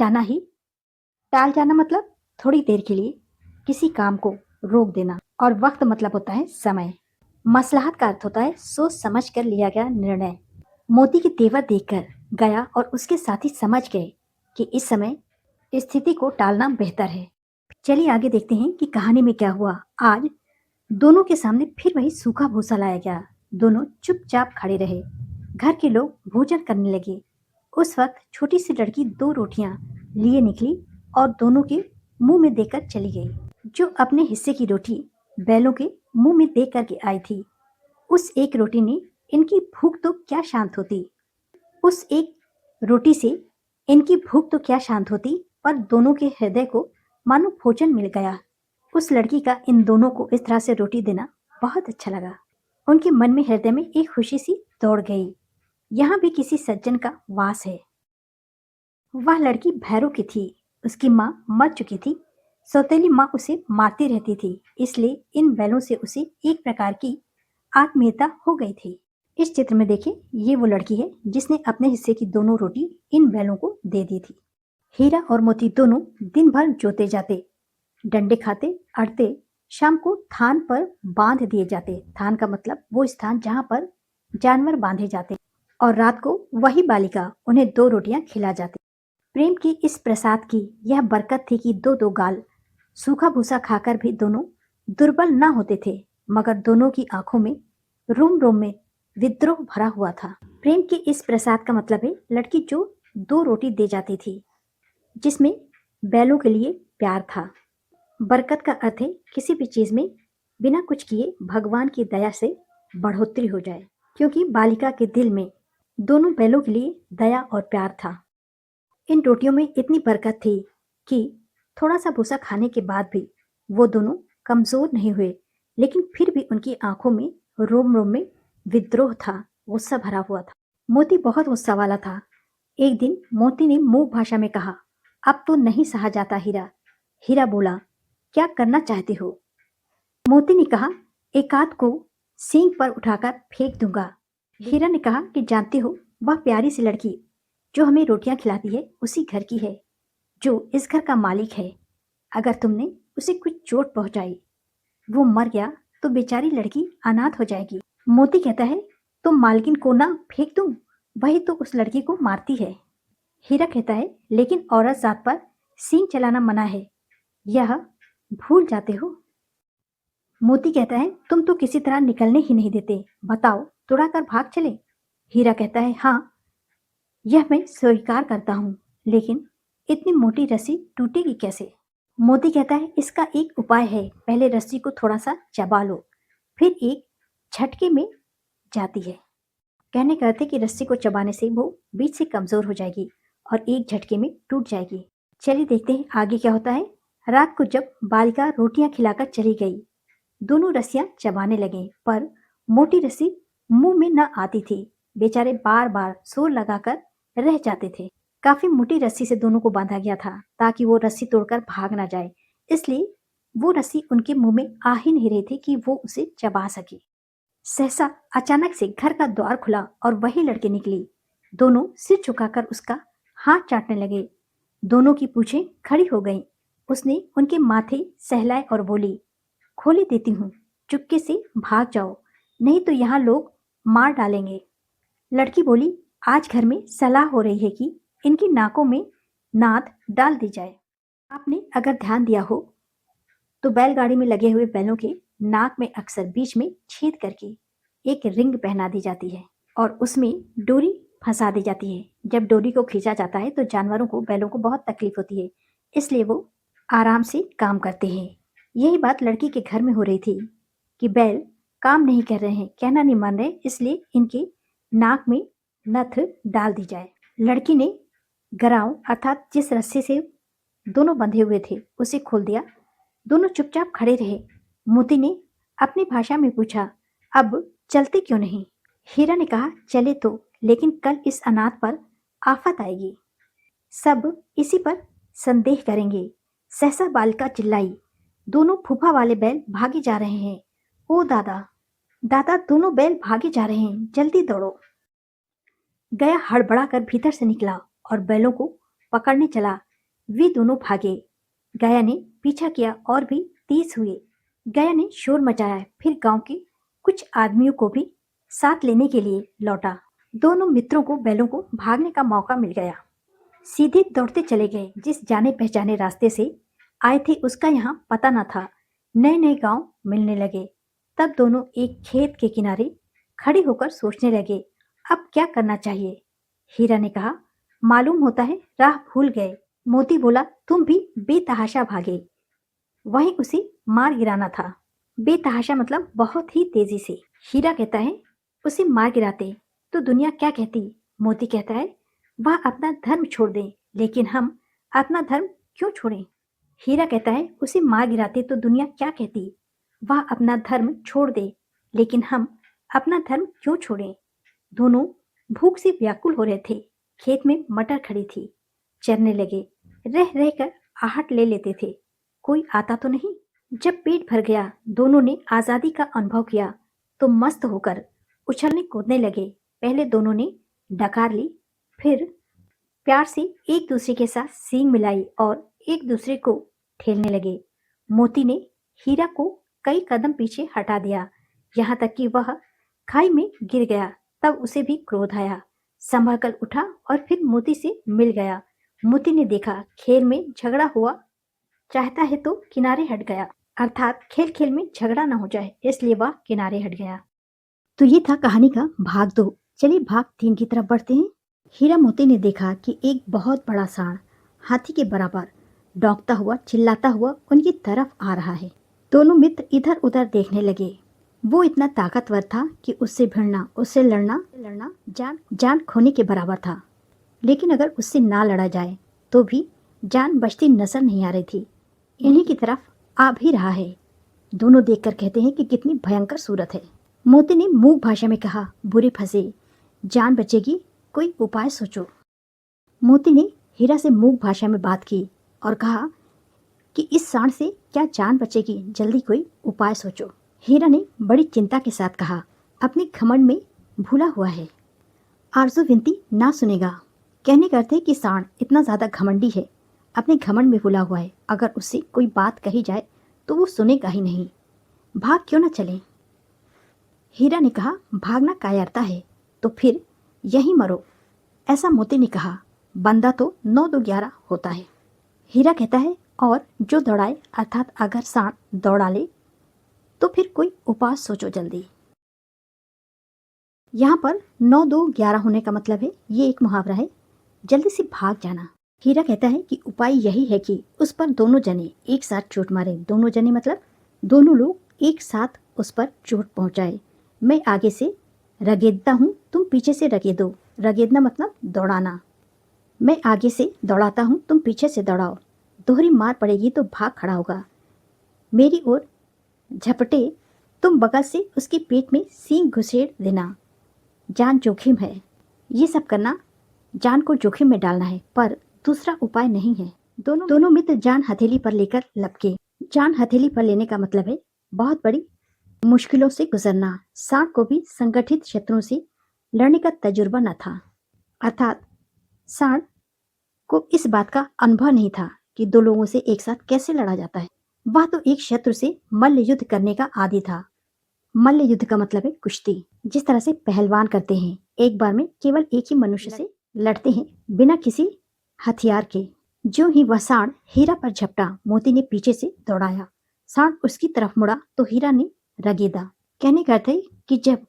A: जाना मतलब थोड़ी देर के लिए किसी काम को रोक देना, और वक्त मतलब होता है समय। मसलहत का अर्थ होता है सोच समझ कर लिया गया निर्णय। मोती के तेवर देखकर गया और उसके साथी समझ गए कि इस समय स्थिति को टालना बेहतर है। चलिए आगे देखते हैं कि कहानी में क्या हुआ। आज दोनों के सामने फिर वही सूखा भूसा लाया गया। दोनों चुपचाप खड़े रहे। घर के लोग भोजन करने लगे। उस वक्त छोटी सी लड़की दो रोटियां लिए निकली और दोनों के मुंह में देकर चली गई। जो अपने हिस्से की रोटी बैलों के मुंह में दे करके आई थी, उस एक रोटी ने इनकी भूख तो क्या शांत होती। उस एक रोटी से इनकी भूख तो क्या शांत होती, पर दोनों के हृदय को मानो भोजन मिल गया। उस लड़की का इन दोनों को इस तरह से रोटी देना बहुत अच्छा लगा। उनके मन में, हृदय में एक खुशी सी दौड़ गई। यहाँ भी किसी सज्जन का वास है। वह लड़की भैरव की थी। उसकी माँ मर चुकी थी। सौतेली माँ उसे मारती रहती थी, इसलिए इन बैलों से उसे एक प्रकार की आत्मीयता हो गई थी। इस चित्र में देखिए, ये वो लड़की है जिसने अपने हिस्से की दोनों रोटी इन बैलों को दे दी थी। हीरा और मोती दोनों दिन भर जोते जाते, डंडे खाते, अड़ते, शाम को थान पर बांध दिए जाते। थान का मतलब वो स्थान जहाँ पर जानवर बांधे जाते, और रात को वही बालिका उन्हें दो रोटियां खिला जाती। प्रेम की इस प्रसाद की यह बरकत थी कि दो दो गाल सूखा भूसा खाकर भी दोनों दुर्बल न होते थे। मगर दोनों की आंखों में रोम रोम में विद्रोह भरा हुआ था। प्रेम के इस प्रसाद का मतलब है लड़की जो 2 रोटी दे जाती थी, जिसमें बैलों के लिए प्यार था। बरकत का अर्थ है किसी भी चीज में बिना कुछ किए भगवान की दया से बढ़ोतरी हो जाए, क्योंकि बालिका के दिल में दोनों बैलों के लिए दया और प्यार था। इन रोटियों में इतनी बरकत थी कि थोड़ा सा भूसा खाने के बाद भी वो दोनों कमजोर नहीं हुए, लेकिन फिर भी उनकी आंखों में रोम रोम में विद्रोह था, गुस्सा भरा हुआ था। मोती बहुत गुस्सा वाला था। एक दिन मोती ने मूक भाषा में कहा, अब तो नहीं सहा जाता हीरा। हीरा बोला, क्या करना चाहते हो? मोती ने कहा, एक आध को सींग पर उठाकर फेंक दूंगा। हीरा ने कहा कि जानते हो, वह प्यारी सी लड़की जो हमें रोटियां खिलाती है उसी घर की है, जो इस घर का मालिक है। अगर तुमने उसे कुछ चोट पहुंचाई, वो मर गया तो बेचारी लड़की अनाथ हो जाएगी। मोती कहता है, तुम मालकिन को ना फेंक दूं, वही तो उस लड़की को मारती है। हीरा कहता है, लेकिन औरत जात पर सींग चलाना मना है, यह भूल जाते हो। मोती कहता है, तुम तो किसी तरह निकलने ही नहीं देते, बताओ तुड़ाकर भाग चले। हीरा कहता है, हाँ यह मैं स्वीकार करता हूँ, लेकिन इतनी मोटी रस्सी टूटेगी कैसे? मोती कहता है, इसका एक उपाय है, पहले रस्सी को थोड़ा सा चबा लो, फिर एक झटके में जाती है। कहने का अर्थ है कि रस्सी को चबाने से वो बीच से कमजोर हो जाएगी और एक झटके में टूट जाएगी। चलिए देखते हैं आगे क्या होता है। रात को जब बालिका रोटियां खिलाकर चली गई, दोनों रस्सियां चबाने लगे, पर मोटी रस्सी मुंह में न आती थी। बेचारे बार बार जोर लगाकर रह जाते थे। काफी मोटी रस्सी से दोनों को बांधा गया था ताकि वो रस्सी तोड़कर भाग ना जाए, इसलिए वो रस्सी उनके मुंह में आ ही नहीं रही थी कि वो उसे चबा सके। सहसा अचानक से घर का द्वार खुला और वही लड़की निकली। दोनों सिर झुकाकर उसका हाथ चाटने लगे। दोनों की पूंछें खड़ी हो गईं। उसने उनके माथे सहलाए और बोली, खोली देती हूँ, चुपके से भाग जाओ, नहीं तो यहाँ लोग मार डालेंगे। लड़की बोली, आज घर में सलाह हो रही है कि इनकी नाकों में नाद डाल दी जाए। आपने अगर ध्यान दिया हो तो बैलगाड़ी में लगे हुए बैलों के नाक में अक्सर बीच में छेद करके एक रिंग पहना दी जाती है और उसमें डोरी फंसा दी जाती है। जब डोरी को खींचा जाता है तो जानवरों को, बैलों को बहुत तकलीफ होती है, इसलिए वो आराम से काम करते हैं। यही बात लड़की के घर में हो रही थी कि बैल काम नहीं कर रहे हैं, कहना नहीं मान रहे, इसलिए इनके नाक में नथ डाल दी जाए। लड़की ने गराव अर्थात जिस रस्से से दोनों बंधे हुए थे उसे खोल दिया। दोनों चुपचाप खड़े रहे। मोती ने अपनी भाषा में पूछा, अब चलते क्यों नहीं? हीरा ने कहा, चले तो, लेकिन कल इस अनाथ पर आफत आएगी, सब इसी पर संदेह करेंगे। सहसा बालिका चिल्लाई, दोनों फूफा वाले बैल भागे जा रहे हैं। ओ दादा, दादा, दोनों बैल भागे जा रहे हैं, जल्दी दौड़ो। गया हड़बड़ा कर भीतर से निकला और बैलों को पकड़ने चला। वे दोनों भागे। गया ने पीछा किया और भी तेज हुए। गया ने शोर मचाया, फिर गांव के कुछ आदमियों को भी साथ लेने के लिए लौटा। दोनों मित्रों को बैलों को भागने का मौका मिल गया। सीधे दौड़ते चले गए। जिस जाने पहचाने रास्ते से आए थे उसका यहाँ पता न था। नए नए गांव मिलने लगे। तब दोनों एक खेत के किनारे खड़े होकर सोचने लगे, अब क्या करना चाहिए। हीरा ने कहा, मालूम होता है राह भूल गए। मोती बोला, तुम भी बेतहाशा भागे, वहीं उसे मार गिराना था। बेतहाशा मतलब बहुत ही तेजी से। हीरा कहता है, उसे मार गिराते तो दुनिया क्या कहती। मोती कहता है, वह अपना धर्म छोड़ दे, लेकिन हम अपना धर्म क्यों छोड़ें। हीरा कहता है, उसे मार गिराते तो दुनिया क्या कहती, वह अपना धर्म छोड़ दे, लेकिन हम अपना धर्म क्यों छोड़ें। दोनों भूख से व्याकुल हो रहे थे। खेत में मटर खड़ी थी, चरने लगे। रह रह कर आहट ले लेते थे, कोई आता तो नहीं। जब पेट भर गया, दोनों ने आजादी का अनुभव किया तो मस्त होकर उछलने कूदने लगे। पहले दोनों ने डकार ली, फिर प्यार से एक दूसरे के साथ सींग मिलाई और एक दूसरे को ठेलने लगे। मोती ने हीरा को कई कदम पीछे हटा दिया, यहाँ तक कि वह खाई में गिर गया। तब उसे भी क्रोध आया, संभल कर उठा और फिर मोती से मिल गया। मोती ने देखा खेल में झगड़ा हुआ चाहता है तो किनारे हट गया। अर्थात खेल खेल में झगड़ा न हो जाए, इसलिए वह किनारे हट गया। तो ये था कहानी का भाग 2। चलिए भाग 3 की तरफ बढ़ते हैं। हीरा मोती ने देखा कि एक बहुत बड़ा सांड हाथी के बराबर डौंकता हुआ चिल्लाता हुआ उनकी तरफ आ रहा है। दोनों मित्र इधर उधर देखने लगे। वो इतना ताकतवर था कि उससे भिड़ना, उससे लड़ना जान खोने के बराबर था। लेकिन अगर उससे ना लड़ा जाए तो भी जान बचती नजर नहीं आ रही थी। इन्हीं की तरफ आ भी रहा है। दोनों देखकर कहते हैं कि कितनी भयंकर सूरत है। मोती ने मूक भाषा में कहा, बुरे फंसे, जान बचेगी, कोई उपाय सोचो। मोती ने हीरा से मूक भाषा में बात की और कहा कि इस सांड से क्या जान बचेगी, जल्दी कोई उपाय सोचो। हीरा ने बड़ी चिंता के साथ कहा, अपने घमंड में भूला हुआ है। आरजू विनती ना सुनेगा। कहने का अर्थ है कि सांड इतना ज्यादा घमंडी है, अपने घमंड में भूला हुआ है। अगर उससे कोई बात कही जाए तो वो सुनेगा ही नहीं। भाग क्यों ना चले। हीरा ने कहा, भागना कायरता है तो फिर यहीं मरो। ऐसा मोती ने कहा, बंदा तो 9 2 11 होता है। हीरा कहता है, और जो दौड़ाए, अर्थात अगर सांड दौड़ा ले तो फिर कोई उपाय सोचो जल्दी। यहाँ पर 9 2 11 होने का मतलब है, ये एक मुहावरा है, जल्दी से भाग जाना। हीरा कहता है कि उपाय यही है कि उस पर दोनों जने एक साथ चोट मारे। दोनों जने मतलब दोनों लोग एक साथ उस पर चोट पहुंचाए। मैं आगे से रगेदता हूँ, तुम पीछे से रगेदो। रगेदना मतलब दौड़ाना। मैं आगे से दौड़ाता हूँ, तुम पीछे से दौड़ाओ। दोहरी मार पड़ेगी तो भाग खड़ा होगा। मेरी ओर झपटे, तुम बगल से उसके पेट में सींग घुसेड़ देना। जान जोखिम है। ये सब करना जान को जोखिम में डालना है, पर दूसरा उपाय नहीं है। दोनों मित्र जान हथेली पर लेकर लपके। जान हथेली पर लेने का मतलब है बहुत बड़ी मुश्किलों से गुजरना। सांड को भी संगठित शत्रुओं से लड़ने का तजुर्बा न था, अर्थात सांड को इस बात का अनुभव नहीं था कि दो लोगों से एक साथ कैसे लड़ा जाता है। वह तो एक शत्रु से मल्ल युद्ध करने का आदी था। मल्ल युद्ध का मतलब है कुश्ती। जिस तरह से पहलवान करते हैं, एक बार में केवल एक ही मनुष्य से लड़ते हैं बिना किसी हथियार के। जो ही वह सांड हीरा पर झपटा, मोती ने पीछे से दौड़ाया। सांड उसकी तरफ मुड़ा तो हीरा ने रगेदा। कहने का अर्थ है कि जब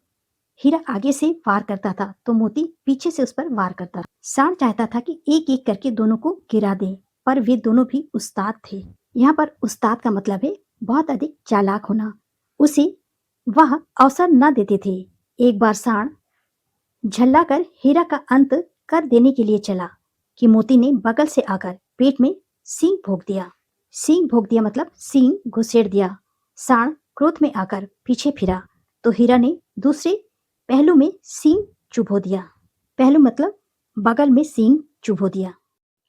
A: हीरा आगे से वार करता था तो मोती पीछे से उस पर वार करता। सांड चाहता था कि एक एक करके दोनों को गिरा दे, पर वे दोनों भी उस्ताद थे। यहाँ पर उस्ताद का मतलब है बहुत अधिक चालाक होना। उसे वह अवसर न देते थे। एक बार सांड झल्ला कर हीरा का अंत कर देने के लिए चला कि मोती ने बगल से आकर पेट में सींग भोंक दिया। सींग भोंक दिया मतलब सींग घुसेड़ दिया। सांड क्रोध में आकर पीछे फिरा तो हीरा ने दूसरे पहलू में सींग चुभो दिया। पहलू मतलब बगल में सींग चुभो दिया।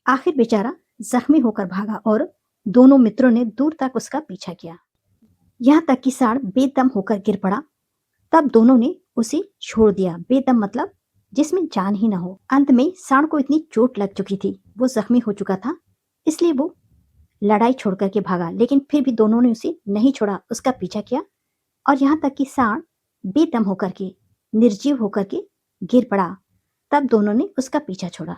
A: आखिर बेचारा जख्मी होकर भागा और दोनों मित्रों ने दूर तक उसका पीछा किया, यहाँ तक कि सांड बेदम होकर गिर पड़ा। तब दोनों ने उसे छोड़ दिया। बेदम मतलब जिसमें जान ही ना हो। अंत में सांड को इतनी चोट लग चुकी थी, वो जख्मी हो चुका था, इसलिए वो लड़ाई छोड़ करके भागा। लेकिन फिर भी दोनों ने उसे नहीं छोड़ा, उसका पीछा किया और यहाँ तक कि सांड बेदम होकर के, निर्जीव होकर के गिर पड़ा। तब दोनों ने उसका पीछा छोड़ा।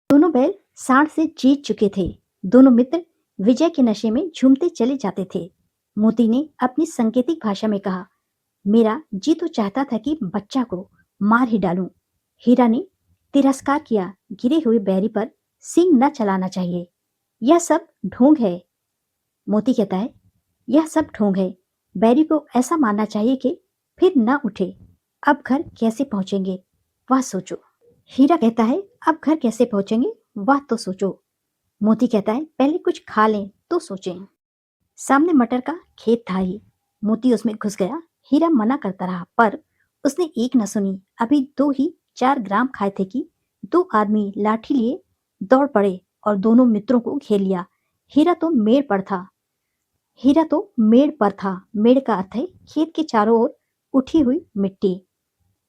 A: दोनों बैल सांड से जीत चुके थे। दोनों मित्र विजय के नशे में झूमते चले जाते थे। मोती ने अपनी सांकेतिक भाषा में कहा, मेरा जी तो चाहता था कि बच्चा को मार ही डालूं। हीरा ने तिरस्कार किया, गिरे हुए बैरी पर सींग न चलाना चाहिए, यह सब ढोंग है। मोती कहता है, यह सब ढोंग है, बैरी को ऐसा मारना चाहिए कि फिर न उठे। अब घर कैसे पहुंचेंगे वह सोचो। हीरा कहता है, अब घर कैसे पहुंचेंगे वह तो सोचो। मोती कहता है, पहले कुछ खा लें तो सोचें। सामने मटर का खेत था ही। मोती उसमें घुस गया। हीरा मना करता रहा, पर उसने एक न सुनी। अभी 2 ही 4 ग्राम खाए थे कि 2 आदमी लाठी लिए दौड़ पड़े और दोनों मित्रों को घेर लिया। हीरा तो मेड़ पर था। मेड़ का अर्थ है खेत के चारों ओर उठी हुई मिट्टी।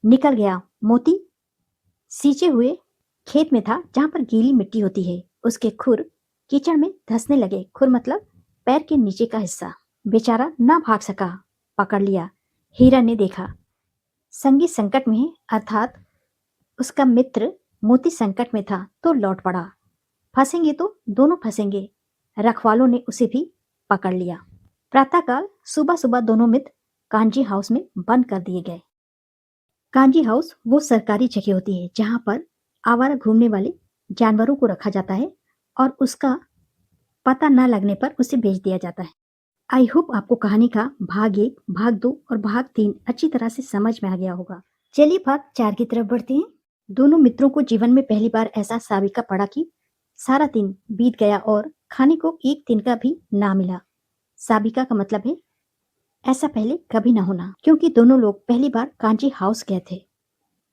A: निकल गया। मोती सींचे हुए खेत में था, जहां पर गीली मिट्टी होती है। उसके खुर कीचड़ में धंसने लगे। खुर मतलब पैर के नीचे का हिस्सा। बेचारा ना भाग सका, पकड़ लिया। हीरा ने देखा संगी संकट में है, अर्थात उसका मित्र मोती संकट में था तो लौट पड़ा। फंसेंगे तो दोनों फंसेंगे। रखवालों ने उसे भी पकड़ लिया। प्रातःकाल सुबह सुबह दोनों मित्र कांजी हाउस में बंद कर दिए गए। कांजी हाउस वो सरकारी जगह होती है जहां पर आवारा घूमने वाले जानवरों को रखा जाता है और उसका पता न लगने पर उसे बेच दिया जाता है। आई होप आपको कहानी का भाग 1, भाग 2 और भाग 3 अच्छी तरह से समझ में आ गया होगा। चलिए भाग 4 की तरफ बढ़ते हैं। दोनों मित्रों को जीवन में पहली बार ऐसा साबिका पड़ा कि सारा दिन बीत गया और खाने को एक दिन का भी ना मिला। साबिका का मतलब है ऐसा पहले कभी ना होना, क्योंकि दोनों लोग पहली बार कांची हाउस गए थे।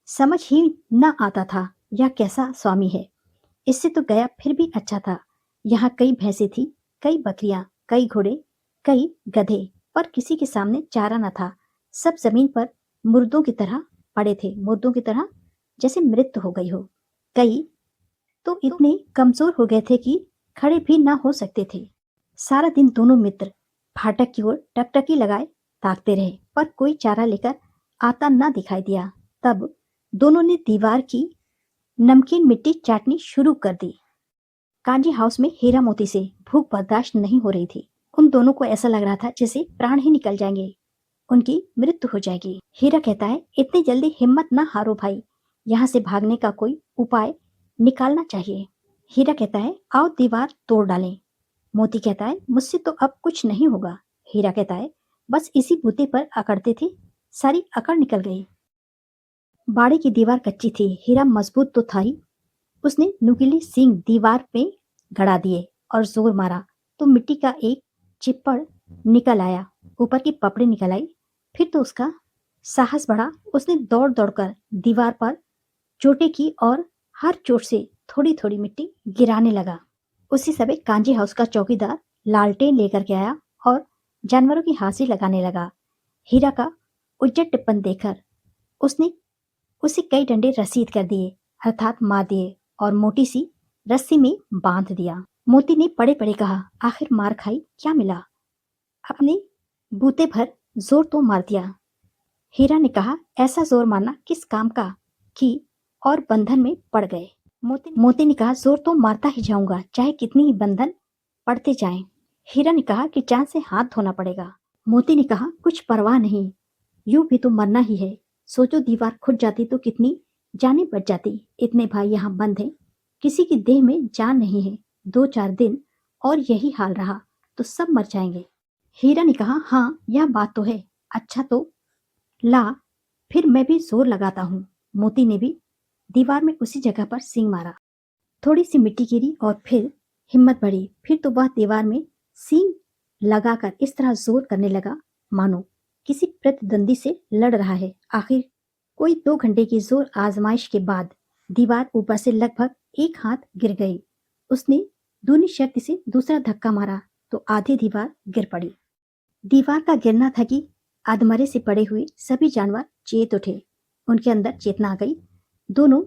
A: समझ ही न आता था यह कैसा स्वामी है। इससे तो गया फिर भी अच्छा था। यहाँ कई भैंसें थी, कई बकरियां, कई घोड़े, कई गधे, पर किसी के सामने चारा न था। सब जमीन पर मुर्दों की तरह पड़े थे, मुर्दों की तरह जैसे मृत्यु हो गई हो। कई तो इतने कमजोर हो गए थे कि खड़े भी ना हो सकते थे। सारा दिन दोनों मित्र फाटक की ओर टकटकी लगाए ताकते रहे, पर कोई चारा लेकर आता ना दिखाई दिया। तब दोनों ने दीवार की नमकीन मिट्टी चाटनी शुरू कर दी। कांजी हाउस में हीरा मोती से भूख बर्दाश्त नहीं हो रही थी। उन दोनों को ऐसा लग रहा था जैसे प्राण ही निकल जाएंगे, उनकी मृत्यु हो जाएगी। हीरा कहता है, इतनी जल्दी हिम्मत ना हारो भाई, यहाँ से भागने का कोई उपाय निकालना चाहिए। हीरा कहता है, आओ दीवार तोड़ डालें। मोती कहता है, मुझसे तो अब कुछ नहीं होगा। हीरा कहता है, बस इसी बूते पर अकड़ते थे, सारी अकड़ निकल गई। बाड़े की दीवार कच्ची थी, हीरा मजबूत तो था ही। उसने नुकीले सींग दीवार पे गड़ा दिए और जोर मारा तो मिट्टी का एक चिप्पड़ निकल आया, ऊपर की पपड़ी निकल आई। फिर तो उसका साहस बढ़ा। उसने दौड़ दौड़कर दीवार पर चोटें की और हर चोट से थोड़ी थोड़ी मिट्टी गिराने लगा। उसी समय कांजी हाउस का चौकीदार लालटेन लेकर के आया और जानवरों की हाजिरी लगाने लगा। हीरा का उज्जट टिप्पण देखकर उसने उसे कई डंडे रसीद कर दिए, अर्थात मार दिए, और मोटी सी रस्सी में बांध दिया। मोती ने पड़े पड़े कहा, आखिर मार खाई, क्या मिला? अपने बूते भर जोर तो मार दिया। हीरा ने कहा, ऐसा जोर मारना किस काम का कि और बंधन में पड़ गए। मोती ने कहा, जोर तो मारता ही जाऊंगा, चाहे कितनी ही बंधन पड़ते जाएं। हीरा ने कहा कि जान से हाथ धोना पड़ेगा। मोती ने कहा, कुछ परवाह नहीं, यूं भी तो मरना ही है। सोचो दीवार खुद जाती तो कितनी जानें बच जाती। इतने भाई यहाँ बंद हैं, किसी की देह में जान नहीं है। 2-4 दिन और यही हाल रहा तो सब मर जाएंगे। हीरा ने कहा, हाँ यह बात तो है। अच्छा तो ला, फिर मैं भी जोर लगाता हूँ। मोती ने भी दीवार में उसी जगह पर सींग मारा। थोड़ी सी मिट्टी गिरी और फिर हिम्मत बढ़ी। फिर तो वह दीवार में सींग लगाकर इस तरह जोर करने लगा मानो किसी प्रतिद्वंदी से लड़ रहा है। आखिर कोई 2 घंटे की जोर आजमाइश के बाद दीवार ऊपर से लगभग एक हाथ गिर गई। उसने दूनी शक्ति से दूसरा धक्का मारा तो आधी दीवार गिर पड़ी। दीवार का गिरना था कि अधमरे से पड़े हुए सभी जानवर चेत उठे, उनके अंदर चेतना आ गई। दोनों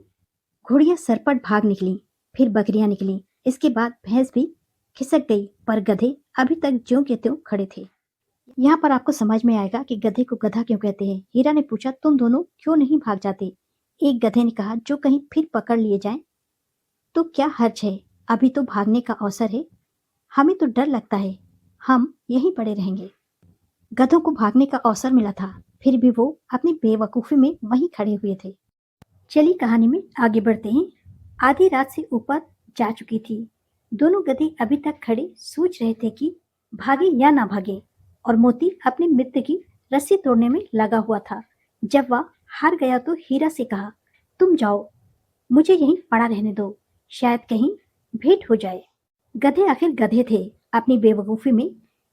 A: घोड़ियां सरपट भाग निकली, फिर बकरियां निकली, इसके बाद भैंस भी खिसक गई, पर गधे अभी तक ज्यों के त्यों खड़े थे। यहाँ पर आपको समझ में आएगा कि गधे को गधा क्यों कहते हैं। हीरा ने पूछा, तुम दोनों क्यों नहीं भाग जाते? एक गधे ने कहा, जो कहीं फिर पकड़ लिए जाएं तो क्या हर्ज है, अभी तो भागने का अवसर है। हमें तो डर लगता है, हम यहीं पड़े रहेंगे। गधों को भागने का अवसर मिला था, फिर भी वो अपनी बेवकूफी में वहीं खड़े हुए थे। चलिए कहानी में आगे बढ़ते हैं। आधी रात से ऊपर जा चुकी थी। दोनों गधे अभी तक खड़े सोच रहे थे कि भागे या ना भागे, और मोती अपने मित्र की रस्सी तोड़ने में लगा हुआ था। जब वह हार गया तो हीरा से कहा, तुम जाओ, मुझे यहीं पड़ा रहने दो, शायद कहीं भेंट हो जाए। गधे आखिर गधे थे। अपनी बेवकूफी में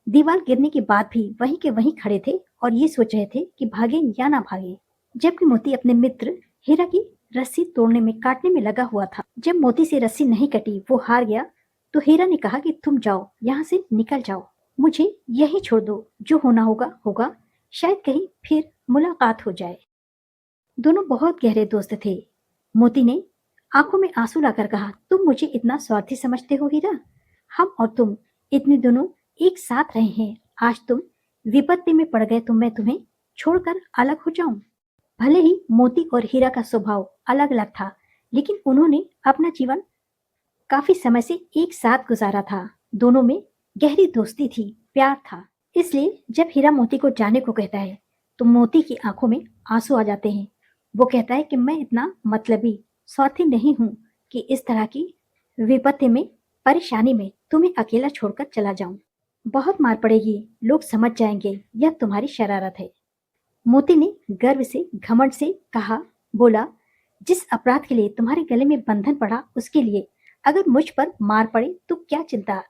A: दीवार गिरने के बाद भी वहीं के वहीं खड़े थे और ये सोच रहे थे कि भागे या ना भागे, जबकि मोती अपने मित्र हीरा की रस्सी तोड़ने में काटने में लगा हुआ था। जब मोती से रस्सी नहीं कटी, वो हार गया, तो हीरा ने कहा कि तुम जाओ, यहाँ से निकल जाओ, मुझे यहीं छोड़ दो, जो होना होगा होगा, शायद कहीं फिर मुलाकात हो जाए। दोनों बहुत गहरे दोस्त थे। मोती ने आंखों में आंसू लाकर कहा, तुम मुझे इतना स्वार्थी समझते हो हीरा? हम और तुम इतने दोनों एक साथ रहे हैं, आज तुम विपत्ति में पड़ गए तो मैं तुम्हें छोड़कर अलग हो जाऊं? भले ही मोती और हीरा का स्वभाव अलग अलग था, लेकिन उन्होंने अपना जीवन काफी समय से एक साथ गुजारा था। दोनों में गहरी दोस्ती थी, प्यार था। इसलिए जब हीरा मोती को जाने को कहता है तो मोती की आंखों में आंसू आ जाते हैं। वो कहता है कि मैं इतना मतलबी स्वार्थी नहीं हूं कि इस तरह की विपत्ति में, परेशानी में तुम्हें अकेला छोड़कर चला जाऊं। बहुत मार पड़ेगी, लोग समझ जाएंगे यह तुम्हारी शरारत है। मोती ने गर्व से, घमंड से कहा, बोला, जिस अपराध के लिए तुम्हारे गले में बंधन पड़ा उसके लिए अगर मुझ पर मार पड़े तो क्या चिंता।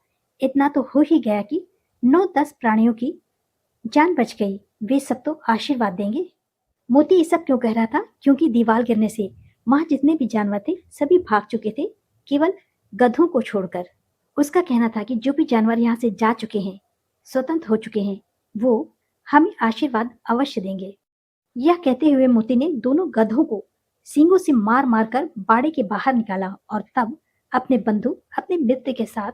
A: इतना तो हो ही गया कि 9-10 प्राणियों की जान बच गई, वे सब तो आशीर्वाद देंगे। मोती ये सब क्यों कह रहा था? क्योंकि दीवार गिरने से वहां जितने भी जानवर थे सभी भाग चुके थे, केवल गधों को छोड़कर। उसका कहना था कि जो भी जानवर यहाँ से जा चुके हैं, स्वतंत्र हो चुके हैं, वो हमें आशीर्वाद अवश्य देंगे। यह कहते हुए मोती ने दोनों गधों को सींगों से मार मार कर बाड़े के बाहर निकाला और तब अपने बंधु, अपने मित्र के साथ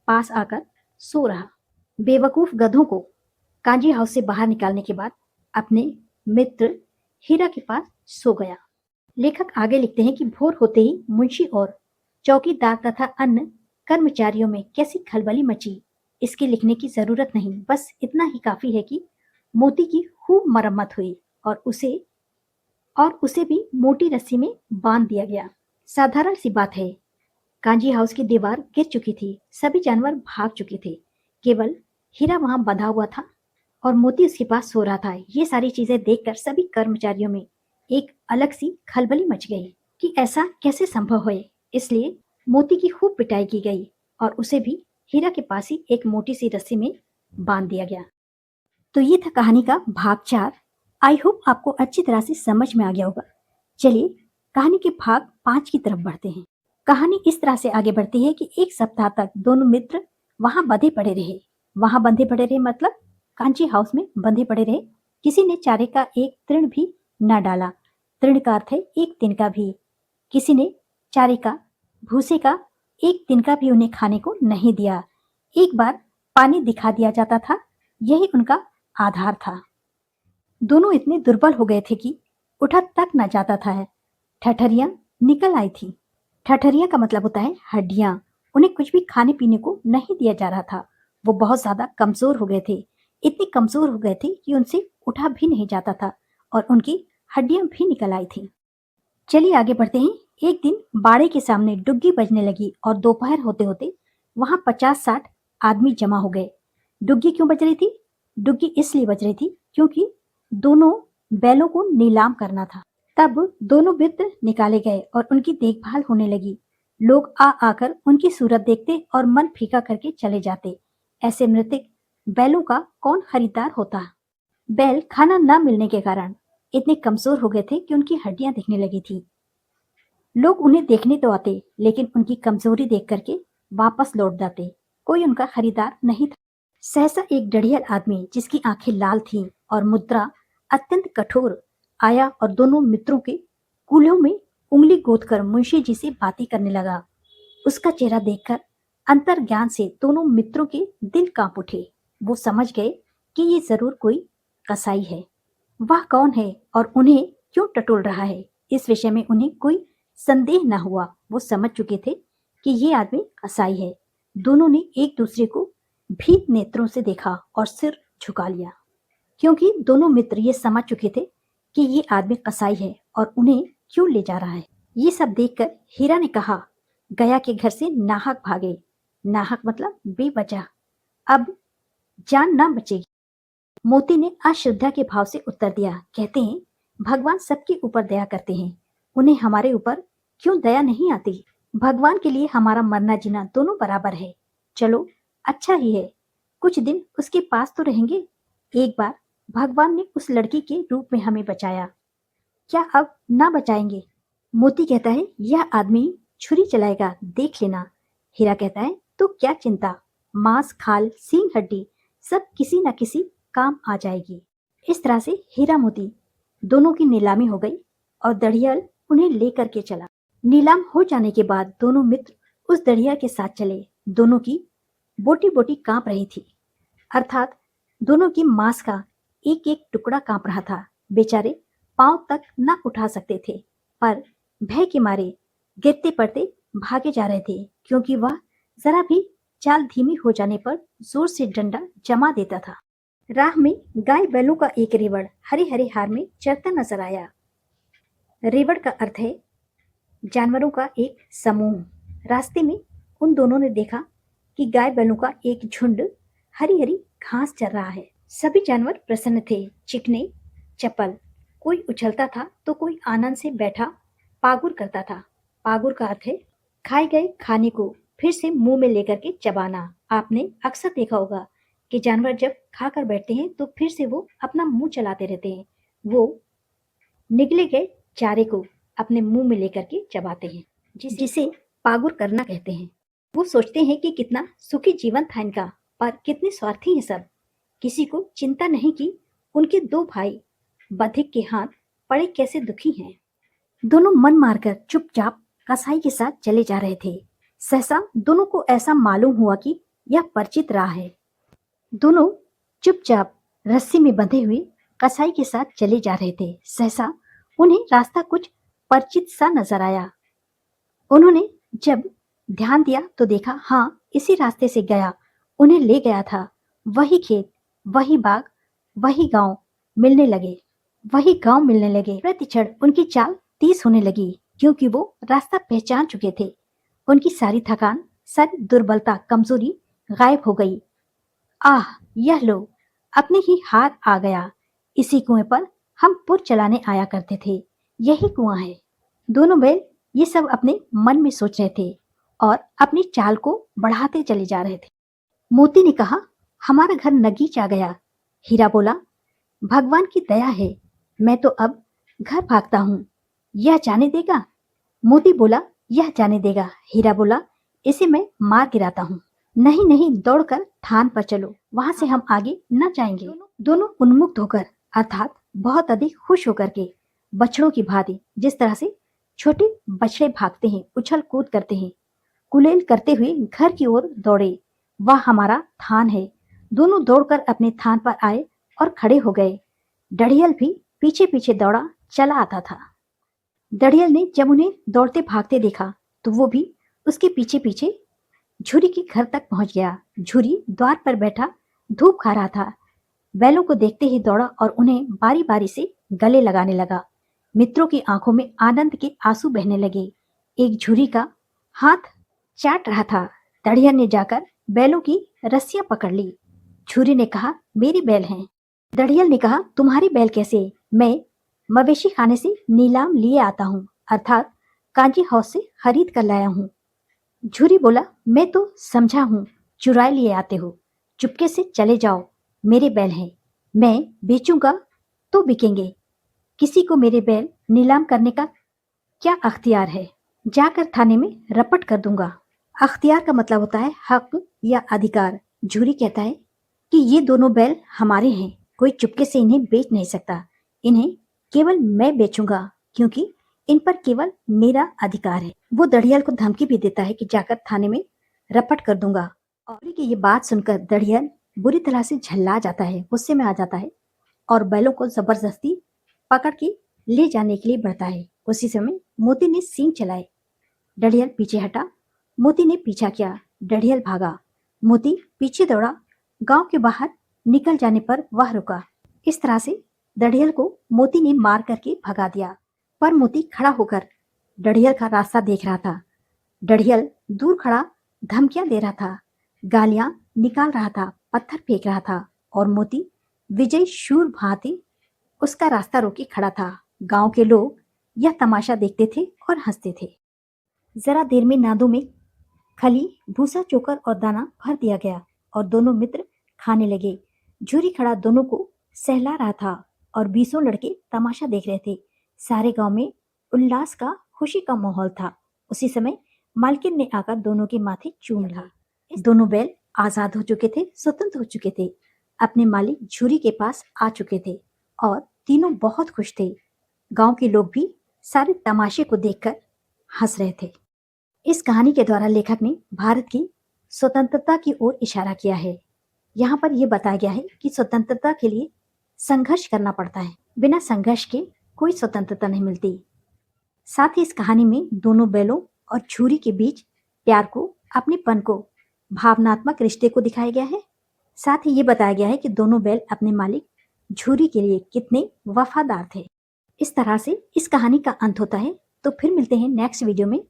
A: पास आकर सो रहा। बेवकूफ गधों को कांजी हाउस से बाहर निकालने के बाद अपने मित्र हीरा के पास सो गया। लेखक आगे लिखते हैं कि भोर होते ही मुंशी और चौकीदार तथा अन्य कर्मचारियों में कैसी खलबली मची, इसके लिखने की जरूरत नहीं। बस इतना ही काफी है कि मोती की खूब मरम्मत हुई और उसे भी मोटी रस्सी में बांध दिया गया। साधारण सी बात है। कांजी हाउस की दीवार गिर चुकी थी, सभी जानवर भाग चुके थे, केवल हीरा वहां बंधा हुआ था और मोती उसके पास सो रहा था। ये सारी चीजें देखकर सभी कर्मचारियों में एक अलग सी खलबली मच गई कि ऐसा कैसे संभव है। इसलिए मोती की खूब पिटाई की गई और उसे भी हीरा के पास ही एक मोटी सी रस्सी में बांध दिया गया। तो ये था कहानी का भाग 4। आई होप आपको अच्छी तरह से समझ में आ गया होगा। चलिए कहानी के भाग 5 की तरफ बढ़ते हैं। कहानी इस तरह से आगे बढ़ती है कि एक सप्ताह तक दोनों मित्र वहां बंधे पड़े रहे। वहां बंधे पड़े रहे मतलब कांची हाउस में बंधे पड़े रहे। किसी ने चारे का एक तृण भी न डाला। तृण का अर्थ है एक तिनका भी। किसी ने चारे का, भूसे का एक तिनका भी उन्हें खाने को नहीं दिया। एक बार पानी दिखा दिया जाता था, यही उनका आधार था। दोनों इतने दुर्बल हो गए थे कि उठा तक न जाता था। ठठरियां निकल आई थी। ठठरियां का मतलब होता है हड्डियां। उन्हें कुछ भी खाने पीने को नहीं दिया जा रहा था। वो बहुत ज्यादा कमजोर हो गए थे। इतने कमजोर हो गए थे कि उनसे उठा भी नहीं जाता था और उनकी हड्डियां भी निकल आई थी। चलिए आगे बढ़ते हैं। एक दिन बाड़े के सामने डुग्गी बजने लगी और दोपहर होते होते वहां 50-60 आदमी जमा हो गए। डुग्गी क्यों बज रही थी? डुग्गी इसलिए बज रही थी क्योंकि दोनों बैलों को नीलाम करना था। तब दोनों मित्र निकाले गए और उनकी देखभाल होने लगी। लोग आ आकर उनकी सूरत देखते और मन फीका करके चले जाते। ऐसे मृतक बैलों का कौन खरीदार होता? बैल खाना न मिलने के कारण इतने कमजोर हो गए थे कि उनकी हड्डियां दिखने लगी थी। लोग उन्हें देखने तो आते, लेकिन उनकी कमजोरी देख करके वापस लौट जाते। कोई उनका खरीदार नहीं था। सहसा एक डढ़ियल आदमी जिसकी आंखें लाल थीं और मुद्रा अत्यंत कठोर आया और दोनों मित्रों के कूल्हों में उंगली गोदकर मुंशी जी से बातें करने लगा। उसका चेहरा देखकर अंतर्ज्ञान से दोनों मित्रों के दिल कांप उठे। वो समझ गए कि ये जरूर कोई कसाई है। वह कौन है और उन्हें क्यों टटोल रहा है, इस विषय में उन्हें कोई संदेह न हुआ। वो समझ चुके थे कि ये आदमी कसाई है। दोनों ने एक दूसरे को भीत नेत्रों से देखा और सिर झुका लिया, क्योंकि दोनों मित्र ये समझ चुके थे कि ये आदमी कसाई है और उन्हें क्यों ले जा रहा है। ये सब देखकर हीरा ने कहा, गया के घर से नाहक भागे। नाहक मतलब बेवजह, अब जान ना बचेगी। मोती ने अश्रद्धा के भाव से उत्तर दिया, कहते हैं भगवान सबके ऊपर दया करते हैं, उन्हें हमारे ऊपर क्यों दया नहीं आती? भगवान के लिए हमारा मरना जीना दोनों बराबर है। चलो अच्छा ही है, कुछ दिन उसके पास तो रहेंगे। एक बार भगवान ने उस लड़की के रूप में हमें बचाया, क्या अब ना बचाएंगे? मोती कहता है यह आदमी छुरी चलाएगा, देख लेना। हीरा कहता है तो क्या चिंता, मांस, खाल, सींग, हड्डी सब किसी न किसी काम आ जाएगी। इस तरह से हीरा मोती दोनों की नीलामी हो गई और दढ़ियल उन्हें लेकर के चला। नीलाम हो जाने के बाद दोनों मित्र उस दढ़िया के साथ चले। दोनों की बोटी बोटी कांप रही थी, अर्थात दोनों की मांस का एक एक टुकड़ा कांप रहा था। बेचारे पांव तक न उठा सकते थे, पर भय के मारे गिरते पड़ते भागे जा रहे थे, क्योंकि वह जरा भी चाल धीमी हो जाने पर जोर से डंडा जमा देता था। राह में गाय बैलों का एक रेवड़ हरे हरे हार में चरता नजर आया। रेवड़ का अर्थ है जानवरों का एक समूह। रास्ते में उन दोनों ने देखा कि गाय बैलों का एक झुंड हरी हरी घास चर रहा है। सभी जानवर प्रसन्न थे, चिकने चपल। कोई उछलता था तो कोई आनंद से बैठा पागुर करता था। पागुर का अर्थ है खाए गए खाने को फिर से मुंह में लेकर के चबाना। आपने अक्सर देखा होगा कि जानवर जब खाकर बैठते हैं तो फिर से वो अपना मुंह चलाते रहते हैं। वो निगले गए चारे को अपने मुंह में लेकर के चबाते हैं, जिसे पागुर करना कहते हैं। वो सोचते हैं कि कितना सुखी जीवन था इनका, पर कितने स्वार्थी हैं सब। किसी को चिंता नहीं कि उनके दो भाई बधिक के हाथ पड़े कैसे दुखी हैं। दोनों मन मारकर चुपचाप कसाई के साथ चले जा रहे थे। सहसा दोनों को ऐसा मालूम हुआ कि यह परिचित राह है। दोनों चुपचाप रस्सी में बंधे हुए कसाई के साथ चले जा रहे थे। सहसा उन्हें रास्ता कुछ परिचित सा नजर आया। उन्होंने जब ध्यान दिया तो देखा, हाँ, इसी रास्ते से गया उन्हें ले गया था। वही खेत, वही बाग, वही गांव मिलने लगे। प्रति क्षण उनकी चाल तेज होने लगी, क्योंकि वो रास्ता पहचान चुके थे। उनकी सारी थकान, सारी दुर्बलता, कमजोरी गायब हो गई। आह, यह लो, अपने ही हाथ आ गया। इसी कुएं पर हम पुर चलाने आया करते थे। यही कुआं है। दोनों बैल ये सब अपने मन में सोच रहे थे और अपनी चाल को बढ़ाते चले जा रहे थे। मोती ने कहा, हमारा घर नगीच आ गया। हीरा बोला, भगवान की दया है, मैं तो अब घर भागता हूँ। यह जाने देगा? मोती बोला, यह जाने देगा। हीरा बोला, इसे मैं मार गिराता हूँ। नहीं नहीं, दौड़कर थान पर चलो, वहां से हम आगे न जाएंगे। दोनों उन्मुक्त होकर, अर्थात बहुत अधिक खुश होकर के, बछड़ों की भांति, जिस तरह से छोटे बछड़े भागते हैं, उछल कूद करते हैं, कुलेल करते हुए घर की ओर दौड़े। वह हमारा थान है। दोनों दौड़कर अपने थान पर आए और खड़े हो गए। डढ़ियल भी पीछे पीछे दौड़ा चला आता था। डढ़ियल ने जब उन्हें दौड़ते भागते देखा तो वो भी उसके पीछे पीछे झुरी के घर तक पहुंच गया। झुरी द्वार पर बैठा धूप खा रहा था। बैलों को देखते ही दौड़ा और उन्हें बारी बारी से गले लगाने लगा। मित्रों की आंखों में आनंद के आंसू बहने लगे। एक झुरी का हाथ चाट रहा था। डढ़ियल ने जाकर बैलों की रस्सियां पकड़ ली। झुरी ने कहा, मेरी बैल हैं। डढ़ियल ने कहा, तुम्हारी बैल कैसे? मैं मवेशी खाने से नीलाम लिए आता हूँ, अर्थात कांजी हाउस से खरीद कर लाया हूँ। झुरी बोला, मैं तो समझा हूँ चुराए लिए आते हो। चुपके से चले जाओ, मेरे बैल हैं, मैं बेचूंगा तो बिकेंगे। किसी को मेरे बैल नीलाम करने का क्या अख्तियार है? जाकर थाने में रपट कर दूंगा। अख्तियार का मतलब होता है हक या अधिकार। झुरी कहता है कि ये दोनों बैल हमारे हैं, कोई चुपके से इन्हें बेच नहीं सकता। इन्हें केवल मैं बेचूंगा, क्योंकि इन पर केवल मेरा अधिकार है। वो दढ़ियल को धमकी भी देता है कि जाकर थाने में रपट कर दूंगा। और की ये बात सुनकर दढ़ियल बुरी तरह से झल्ला जाता है, गुस्से में आ जाता है और बैलों को जबरदस्ती पकड़ के ले जाने के लिए बढ़ता है। उसी समय मोती ने सींग चलाए। डढ़ियल पीछे हटा। मोती ने पीछा किया। डढ़ियल भागा। मोती पीछे दौड़ा। गांव के बाहर निकल जाने पर वह रुका। इस तरह से डढ़ियल को मोती ने मार करके भगा दिया। पर मोती खड़ा होकर डढ़ियल का रास्ता देख रहा था। डढ़ियल दूर खड़ा धमकियां दे रहा था, गालियां निकाल रहा था, पत्थर फेंक रहा था और मोती विजय शूर भांति उसका रास्ता रोके खड़ा था। गांव के लोग यह तमाशा देखते थे और हंसते थे। जरा देर में नादों में खली, भूसा, चोकर और दाना भर दिया गया और दोनों मित्र खाने लगे। झुरी खड़ा दोनों को सहला रहा था और 20 लड़के तमाशा देख रहे थे। सारे गांव में उल्लास का, खुशी का माहौल था। उसी समय मालकिन ने आकर दोनों के माथे चूम लिया। दोनों बैल आजाद हो चुके थे, स्वतंत्र हो चुके थे, अपने मालिक झुरी के पास आ चुके थे और तीनों बहुत खुश थे। गांव के लोग भी सारे तमाशे को देखकर हंस रहे थे। इस कहानी के द्वारा लेखक ने भारत की स्वतंत्रता की ओर इशारा किया है। यहाँ पर यह बताया गया है कि स्वतंत्रता के लिए संघर्ष करना पड़ता है। बिना संघर्ष के कोई स्वतंत्रता नहीं मिलती। साथ ही इस कहानी में दोनों बैलों और झुरी के बीच प्यार को, अपनेपन को, भावनात्मक रिश्ते को दिखाया गया है। साथ ही ये बताया गया है कि दोनों बैल अपने मालिक झूरी के लिए कितने वफादार थे। इस तरह से इस कहानी का अंत होता है। तो फिर मिलते हैं नेक्स्ट वीडियो में।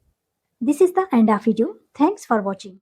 A: This is the end of video. Thanks for watching.